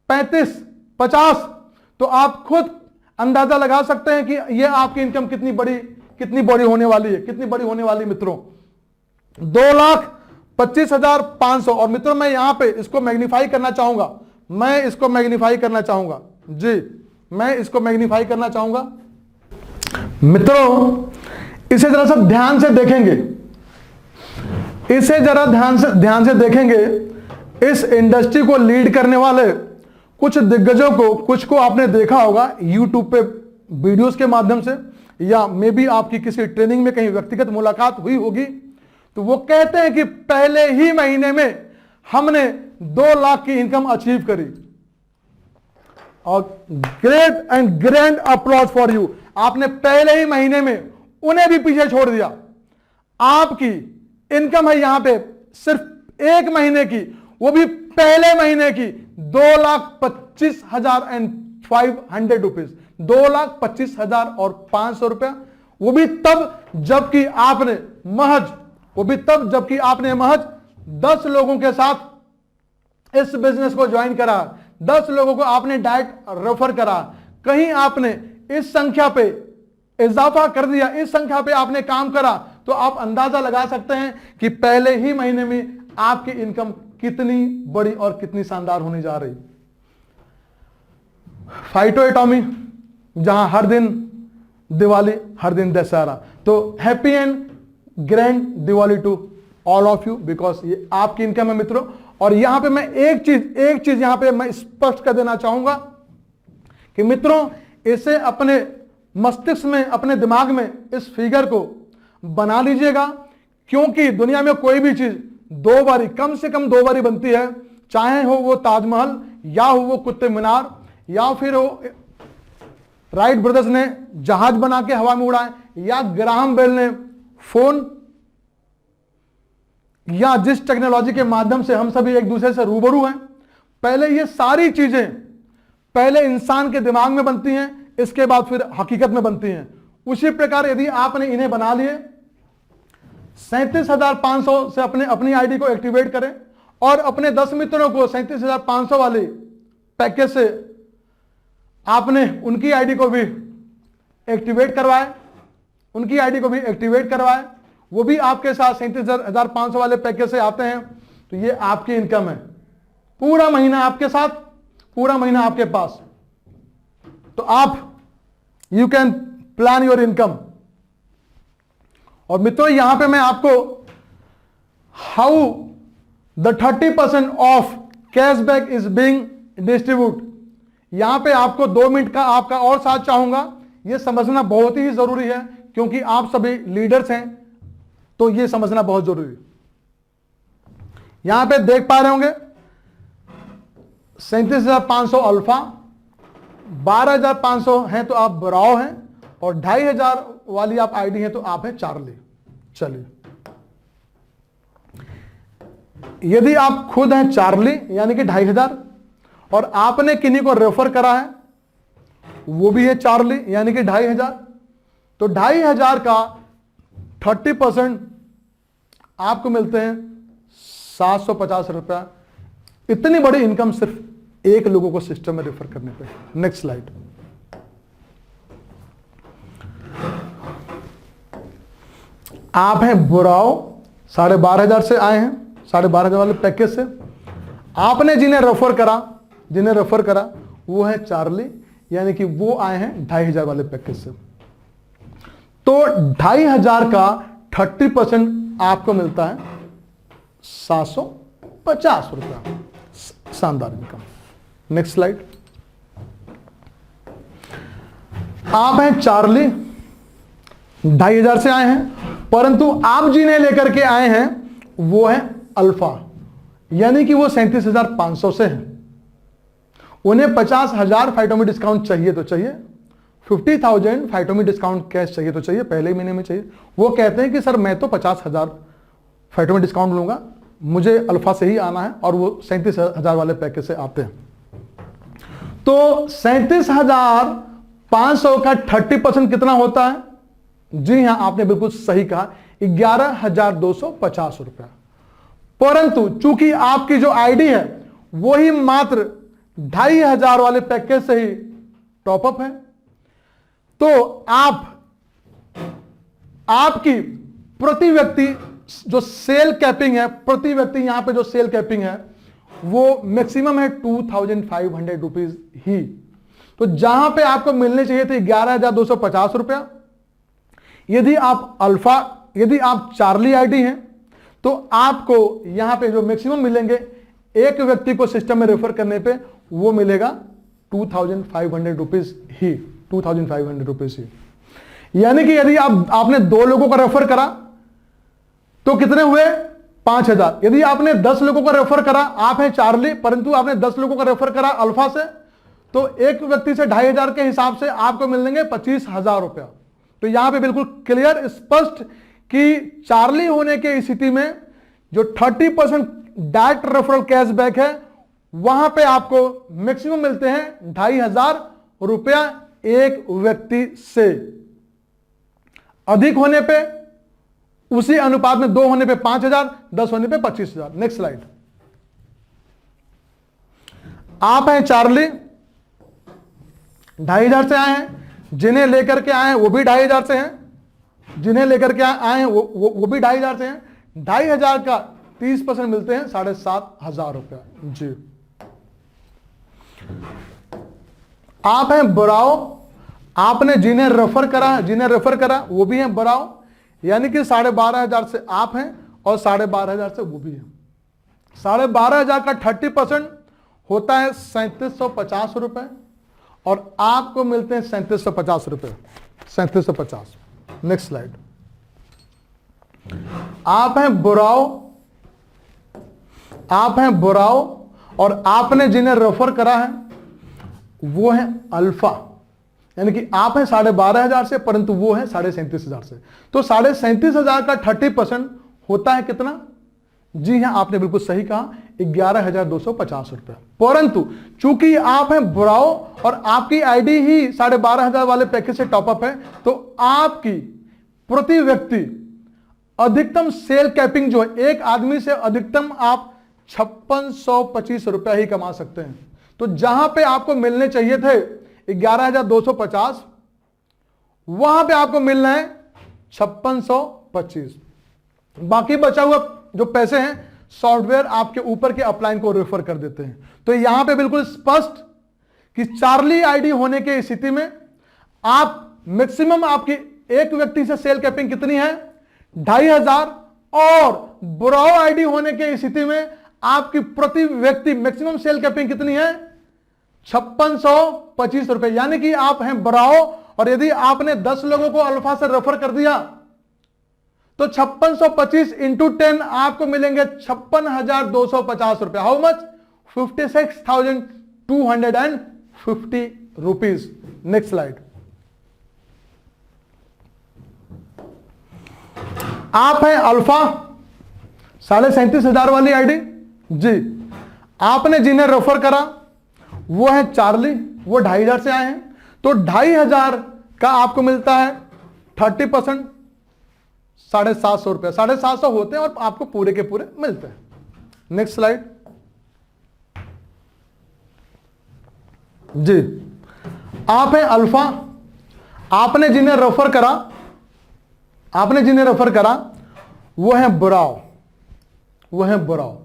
35, 50, तो आप खुद अंदाजा लगा सकते हैं कि यह आपकी इनकम कितनी बड़ी होने वाली है, मित्रों 2,25,500। और मित्रों मैं यहां पे इसको मैग्नीफाई करना चाहूंगा, मैं इसको मैग्नीफाई करना चाहूंगा। मित्रों इसे जरा सा ध्यान से देखेंगे, इस इंडस्ट्री को लीड करने वाले कुछ दिग्गजों को, कुछ को आपने देखा होगा यूट्यूब पे वीडियोस के माध्यम से, या मे बी आपकी किसी ट्रेनिंग में कहीं व्यक्तिगत मुलाकात हुई होगी। तो वो कहते हैं कि पहले ही महीने में हमने 2 लाख की इनकम अचीव करी। और great and grand applause for you, आपने पहले ही महीने में उन्हें भी पीछे छोड़ दिया। आपकी इनकम है यहां पे सिर्फ एक महीने की, वो भी पहले महीने की 2,25,500 रुपीज। 2,25,500 रुपया। वो भी तब जबकि आपने महज 10 लोगों के साथ इस बिजनेस को ज्वाइन करा, 10 लोगों को आपने डायरेक्ट रेफर करा। कहीं आपने इस संख्या पे इजाफा कर दिया, इस संख्या पे आपने काम करा, तो आप अंदाजा लगा सकते हैं कि पहले ही महीने में आपकी इनकम कितनी बड़ी और कितनी शानदार होने जा रही। फाइटो एटॉमी, जहां हर दिन दिवाली, हर दिन दशहरा। तो happy and grand Diwali to all of you, because ये आपकी इनकम है मित्रों। और यहां पे मैं एक चीज यहां पे मैं स्पष्ट कर देना चाहूंगा कि मित्रों, इसे अपने मस्तिष्क में, अपने दिमाग में इस फिगर को बना लीजिएगा, क्योंकि दुनिया में कोई भी चीज 2 बारी, कम से कम 2 बारी बनती है, चाहे हो वो ताजमहल, या हो वो कुतुब मीनार, या फिर हो राइट ब्रदर्स ने जहाज बना के हवा में उड़ाए, या ग्राहम बेल ने फोन, या जिस टेक्नोलॉजी के माध्यम से हम सभी एक दूसरे से रूबरू हैं। पहले ये सारी चीजें पहले इंसान के दिमाग में बनती हैं, इसके बाद फिर हकीकत में बनती हैं। उसी प्रकार यदि आपने इन्हें बना लिए, 37,500 से अपनी आईडी को एक्टिवेट करें और अपने 10 मित्रों को 37,500 वाले पैकेज से आपने उनकी आईडी को भी एक्टिवेट करवाए, वो भी आपके साथ 37,500 वाले पैकेज से आते हैं, तो ये आपकी इनकम है। पूरा महीना आपके साथ, पूरा महीना आपके पास। तो आप you can plan your income. और मित्रों, यहां पे मैं आपको how the 30% of cashback is being distribute, यहां पे आपको 2 मिनट का आपका और साथ चाहूंगा। यह समझना बहुत ही जरूरी है, क्योंकि आप सभी लीडर्स हैं, तो यह समझना बहुत जरूरी है। यहां पे देख पा रहे होंगे 37,500 अल्फा, 12,500 हैं तो आप ब्राओ हैं, और 2,500 वाली आप आईडी हैं तो आप हैं चार्ली। चलिए, यदि आप खुद हैं चार्ली यानी कि 2,500, और आपने किन्हीं को रेफर करा है, वो भी है चार्ली यानी कि 2,500, तो 2,500 का 30% आपको मिलते हैं 750 रुपया। इतनी बड़ी इनकम सिर्फ एक लोगों को सिस्टम में रेफर करने पे। Next slide. आप हैं बुराओ, 12,500 से आए हैं, 12,500 वाले पैकेज से। आपने जिन्हें रेफर करा वो है चार्ली, यानी कि वो आए हैं 2,500 वाले पैकेज से। तो 2,500 का 30% आपको मिलता है 750 रुपया। शानदार इनकम। Next slide. आप हैं चार्ली, 2,500 से आए हैं, परंतु आप जिन्हें लेकर के आए हैं वो है अल्फा, यानी कि वो 37,500 से हैं। उन्हें 50,000 फाइटोमी डिस्काउंट चाहिए तो चाहिए, 50,000 फाइटोमी डिस्काउंट कैश चाहिए तो चाहिए, पहले महीने में चाहिए। वो कहते हैं कि सर मैं तो 50,000 फाइटोमी डिस्काउंट लूंगा, मुझे अल्फा से ही आना है, और वो 37,000 वाले पैकेज से आते हैं। तो 37,500 का 30% कितना होता है? जी हां, आपने बिल्कुल सही कहा, 11,250 रुपया। परंतु चूंकि आपकी जो आईडी है वो ही मात्र 2,500 वाले पैकेज से ही टॉपअप है, तो आपकी प्रति व्यक्ति जो सेल कैपिंग है, प्रति व्यक्ति यहां पे जो सेल कैपिंग है वो मैक्सिमम है 2,500 रुपीज ही। तो जहां पे आपको मिलने चाहिए थे 11,250 रुपया, यदि आप चार्ली आईडी हैं तो आपको यहां पे जो मैक्सिमम मिलेंगे एक व्यक्ति को सिस्टम में रेफर करने पे, वो मिलेगा 2,500 रुपीज ही, 2,500 रुपीज ही। यानी कि यदि आपने 2 लोगों को रेफर करा तो कितने हुए? 5,000। यदि आपने 10 लोगों को रेफर करा, आप हैं चार्ली, परंतु आपने 10 लोगों को रेफर करा अल्फा से, तो एक व्यक्ति से 2,500 के हिसाब से आपको मिलेंगे 25,000 रुपया। तो यहां पे बिल्कुल क्लियर, स्पष्ट कि चार्ली होने की स्थिति में जो 30% डायरेक्ट रेफरल कैशबैक है, वहां पे आपको मैक्सिमम मिलते हैं 2,500 रुपया एक व्यक्ति से अधिक होने पे उसी अनुपात में 2 होने पे 5,000, 10 होने पे 25,000। Next slide. आप हैं चार्ली, 2,500 से आए हैं, जिन्हें लेकर के आए हैं वो भी 2,500 से हैं, जिन्हें लेकर के आए हैं वो भी 2,500 से हैं। 2,500 का 30% मिलते हैं 7,500 रुपया। जी, आप हैं बुराओ, आपने जिन्हें रेफर करा वो भी हैं बुराओ, यानी कि 12,500 से आप हैं और 12,500 से वो भी हैं। 12,500 का 30% होता है 3,750 रुपए और आपको मिलते हैं 3,750 रुपए, 3,750। Next slide. आप हैं बुराओ और आपने जिन्हें रेफर करा है वो है अल्फा, यानी कि आप हैं 12,500 से परंतु वो है 37,500 से। तो 37,500 का 30% होता है कितना? जी हां, आपने बिल्कुल सही कहा, 11,250 रुपए। परंतु चूंकि आप हैं बुराओ और आपकी आईडी ही 12,500 वाले पैकेज से टॉपअप है, तो आपकी प्रति व्यक्ति अधिकतम सेल कैपिंग जो है, एक आदमी से अधिकतम आप 5,625 रुपया ही कमा सकते हैं। तो जहां पे आपको मिलने चाहिए थे 11,250, वहां पे आपको मिलना है 5,625। बाकी बचा हुआ जो पैसे हैं सॉफ्टवेयर आपके ऊपर के अपलाइन को रेफर कर देते हैं। तो यहां पे बिल्कुल स्पष्ट कि चार्ली आईडी होने की स्थिति में आप मैक्सिमम आपकी एक व्यक्ति से सेल कैपिंग कितनी है? 2,500 और बुराओ आईडी होने की स्थिति में आपकी प्रति व्यक्ति मैक्सिमम सेल कैपिंग कितनी है? 5,625 रुपए। यानी कि आप हैं बुराओ और यदि आपने 10 लोगों को अल्फा से रेफर कर दिया तो 5,625 इंटू 10 आपको मिलेंगे 56,250 रुपए। How much? 56,250 rupees. Next slide. आप हैं अल्फा, 37,500 वाली आईडी। जी, आपने जिन्हें रेफर करा वो है चार्ली, वो 2,500 से आए हैं, तो 2,500 का आपको मिलता है 30%, 750 रुपए। 750 होते हैं और आपको पूरे के पूरे मिलते हैं। Next slide. जी, आप हैं अल्फा, आपने जिन्हें रेफर करा वो है बुराओ,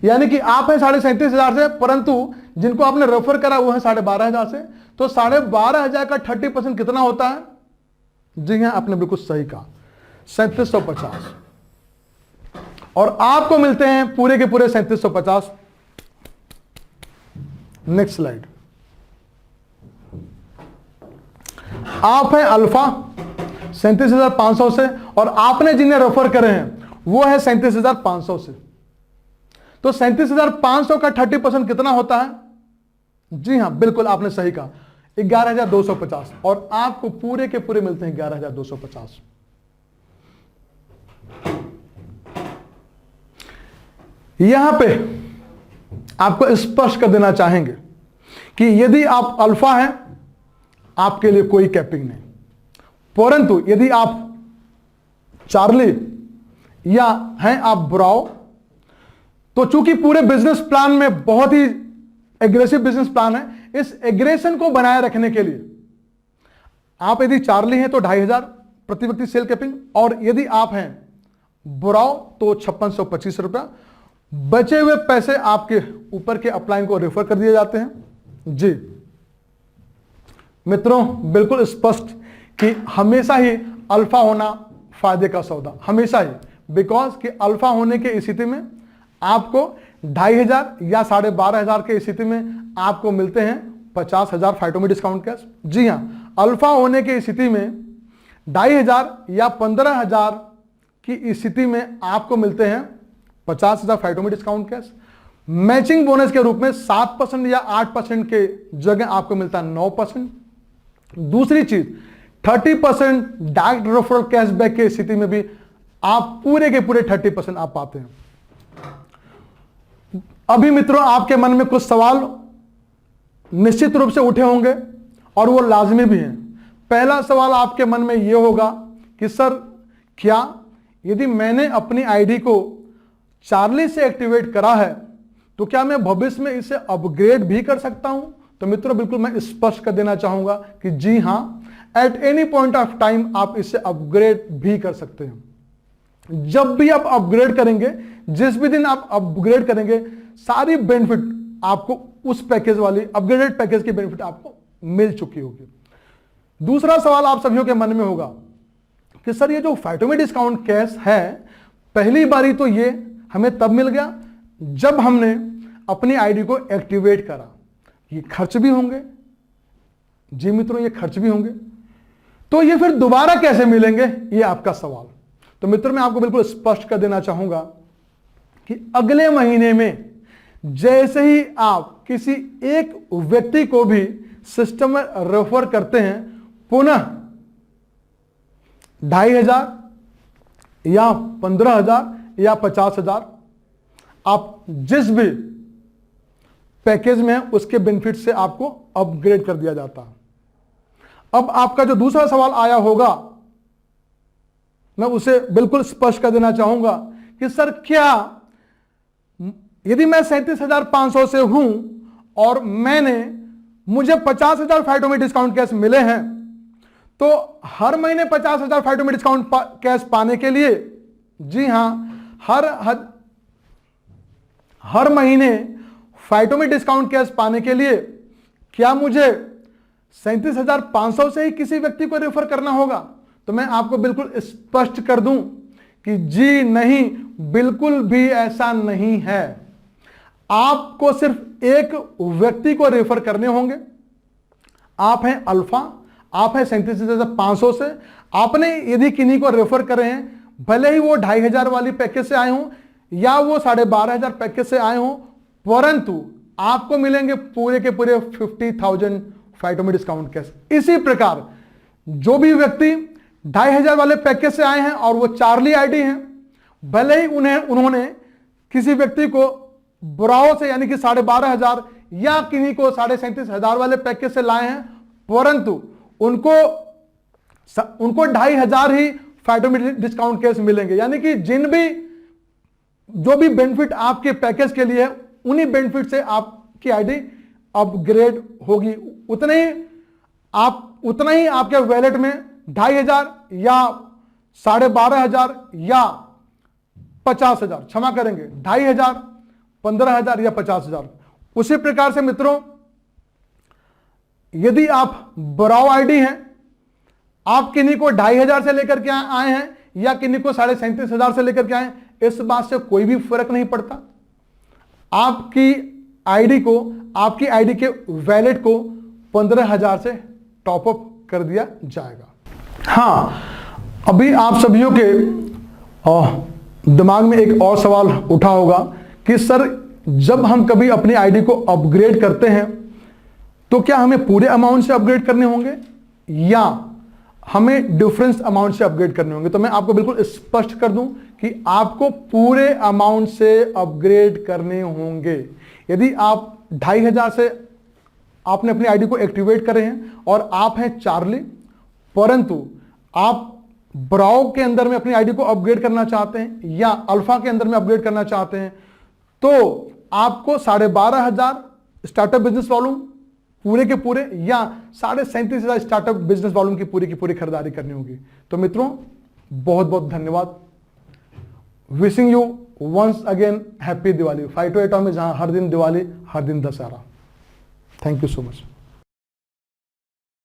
यानी कि आप हैं 37,500 से, परंतु जिनको आपने रेफर करा वो है 12,500 से। तो 12,500 का 30% कितना होता है? जी हां, आपने बिल्कुल सही कहा, 3750। और आपको मिलते हैं पूरे के पूरे 3750। Next slide. आप हैं अल्फा 37,500 से और आपने जिन्हें रेफर करे हैं वो है 37,500 से। तो 37,500 का 30% कितना होता है? जी हां, बिल्कुल आपने सही कहा, 11,250 और आपको पूरे के पूरे मिलते हैं 11,250। यहां पे आपको स्पष्ट कर देना चाहेंगे कि यदि आप अल्फा हैं आपके लिए कोई कैपिंग नहीं, परंतु यदि आप चार्ली या हैं आप बुराओ, तो चूंकि पूरे बिजनेस प्लान में बहुत ही एग्रेसिव बिजनेस प्लान है, इस एग्रेशन को बनाए रखने के लिए आप यदि चार्ली हैं तो 2,500 प्रति व्यक्ति सेल कैपिंग, और यदि आप हैं बुराओ तो 5,625 रुपया। बचे हुए पैसे आपके ऊपर के अपलाइन को रेफर कर दिए जाते हैं। जी मित्रों, बिल्कुल स्पष्ट कि हमेशा ही अल्फा होना फायदे का सौदा, हमेशा ही, बिकॉज कि अल्फा होने की स्थिति में आपको 2,500 या 12,500 की स्थिति में आपको मिलते हैं 50,000 फाइटोमी डिस्काउंट कैश। जी हां, अल्फा होने की स्थिति में 2,500 या 15,000 की स्थिति में आपको मिलते हैं 50,000 फाइटोमी डिस्काउंट कैश। मैचिंग बोनस के रूप में 7% या 8% के जगह आपको मिलता है 9%। दूसरी चीज 30% डायरेक्ट रेफरल कैशबैक की स्थिति में भी आप पूरे के पूरे 30% आप पाते हैं। अभी मित्रों आपके मन में कुछ सवाल निश्चित रूप से उठे होंगे और वो लाजमी भी हैं। पहला सवाल आपके मन में ये होगा कि सर क्या यदि मैंने अपनी आईडी को चार्ली से एक्टिवेट करा है तो क्या मैं भविष्य में इसे अपग्रेड भी कर सकता हूं? तो मित्रों बिल्कुल मैं स्पष्ट कर देना चाहूंगा कि जी हां, at any point of time आप इसे अपग्रेड भी कर सकते हैं। जब भी आप अपग्रेड करेंगे, जिस भी दिन आप अपग्रेड करेंगे, सारी बेनिफिट आपको उस पैकेज वाली अपग्रेडेड पैकेज की बेनिफिट आपको मिल चुकी होगी। दूसरा सवाल आप सभी के मन में होगा कि सर ये जो फाइटोमी डिस्काउंट कैश है, पहली बारी तो ये हमें तब मिल गया जब हमने अपनी आईडी को एक्टिवेट करा, ये खर्च भी होंगे। जी मित्रों, ये खर्च भी होंगे, तो ये फिर दोबारा कैसे मिलेंगे, ये आपका सवाल। तो मित्रों मैं आपको बिल्कुल स्पष्ट कर देना चाहूंगा कि अगले महीने में जैसे ही आप किसी एक व्यक्ति को भी सिस्टम में रेफर करते हैं, पुनः 2,500 या 15,000 या 50,000 आप जिस भी पैकेज में उसके बेनिफिट से आपको अपग्रेड कर दिया जाता है। अब आपका जो दूसरा सवाल आया होगा, मैं उसे बिल्कुल स्पष्ट कर देना चाहूंगा कि सर क्या यदि मैं 37,500 से हूं और मुझे 50,000 फाइटोमी डिस्काउंट कैश मिले हैं, तो हर महीने 50,000 फाइटोमी डिस्काउंट कैश पाने के लिए, जी हां, हर महीने फाइटोमी डिस्काउंट कैश पाने के लिए क्या मुझे 37,500 से ही किसी व्यक्ति को रेफर करना होगा? तो मैं आपको बिल्कुल स्पष्ट कर दूं कि जी नहीं, बिल्कुल भी ऐसा नहीं है। आपको सिर्फ एक व्यक्ति को रेफर करने होंगे। आप हैं अल्फा, आप हैं 37,500 से। आपने यदि किन्हीं को रेफर करे हैं, भले ही वो 2,500 वाली पैकेज से आए हों या वो 12,500 पैकेज से आए हों, परंतु आपको मिलेंगे पूरे के पूरे 50,000 फाइटोमी डिस्काउंट कैश। इसी प्रकार जो भी व्यक्ति 2,500 वाले पैकेज से आए हैं और वो चार्ली आईडी हैं, भले ही उन्होंने किसी व्यक्ति को ब्राओ से यानी कि 12,500 या किन्हीं को 37,500 वाले पैकेज से लाए हैं, परंतु उनको 2,500 ही फाइटोमी डिस्काउंट कैश मिलेंगे। यानी कि जो भी बेनिफिट आपके पैकेज के लिए है, उन्हीं बेनिफिट से आपकी आईडी अपग्रेड होगी। उतना ही आपके वैलेट में 2,500 या 12,500 या 50,000, क्षमा करेंगे, 2,500, 15,000 या 50,000। उसी प्रकार से मित्रों, यदि आप ब्राउ आईडी हैं, आप किन्हीं को 2,500 से लेकर के आए हैं या किन्हीं को 37,500 से लेकर के आए, इस बात से कोई भी फर्क नहीं पड़ता। आपकी आईडी के वैलेट को 15,000 से टॉपअप कर दिया जाएगा। हाँ, अभी आप सभी के दिमाग में एक और सवाल उठा होगा कि सर जब हम कभी अपनी आईडी को अपग्रेड करते हैं तो क्या हमें पूरे अमाउंट से अपग्रेड करने होंगे या हमें डिफरेंस अमाउंट से अपग्रेड करने होंगे? तो मैं आपको बिल्कुल स्पष्ट कर दूं कि आपको पूरे अमाउंट से अपग्रेड करने होंगे। यदि आप 2,500 से आपने अपनी आईडी को एक्टिवेट करे हैं और आप हैं चार्ली, परंतु आप ब्राउ के अंदर में अपनी आईडी को अपग्रेड करना चाहते हैं या अल्फा के अंदर में अपग्रेड करना चाहते हैं, तो आपको 12,500 स्टार्टअप बिजनेस वॉल्यूम पूरे के पूरे या 37,500 स्टार्टअप बिजनेस वॉल्यूम की पूरी खरीदारी करनी होगी। तो मित्रों बहुत बहुत धन्यवाद। Wishing you once again happy Diwali. Phyto Atomy, जहां हर दिन दिवाली, हर दिन Dussehra. Thank you so much.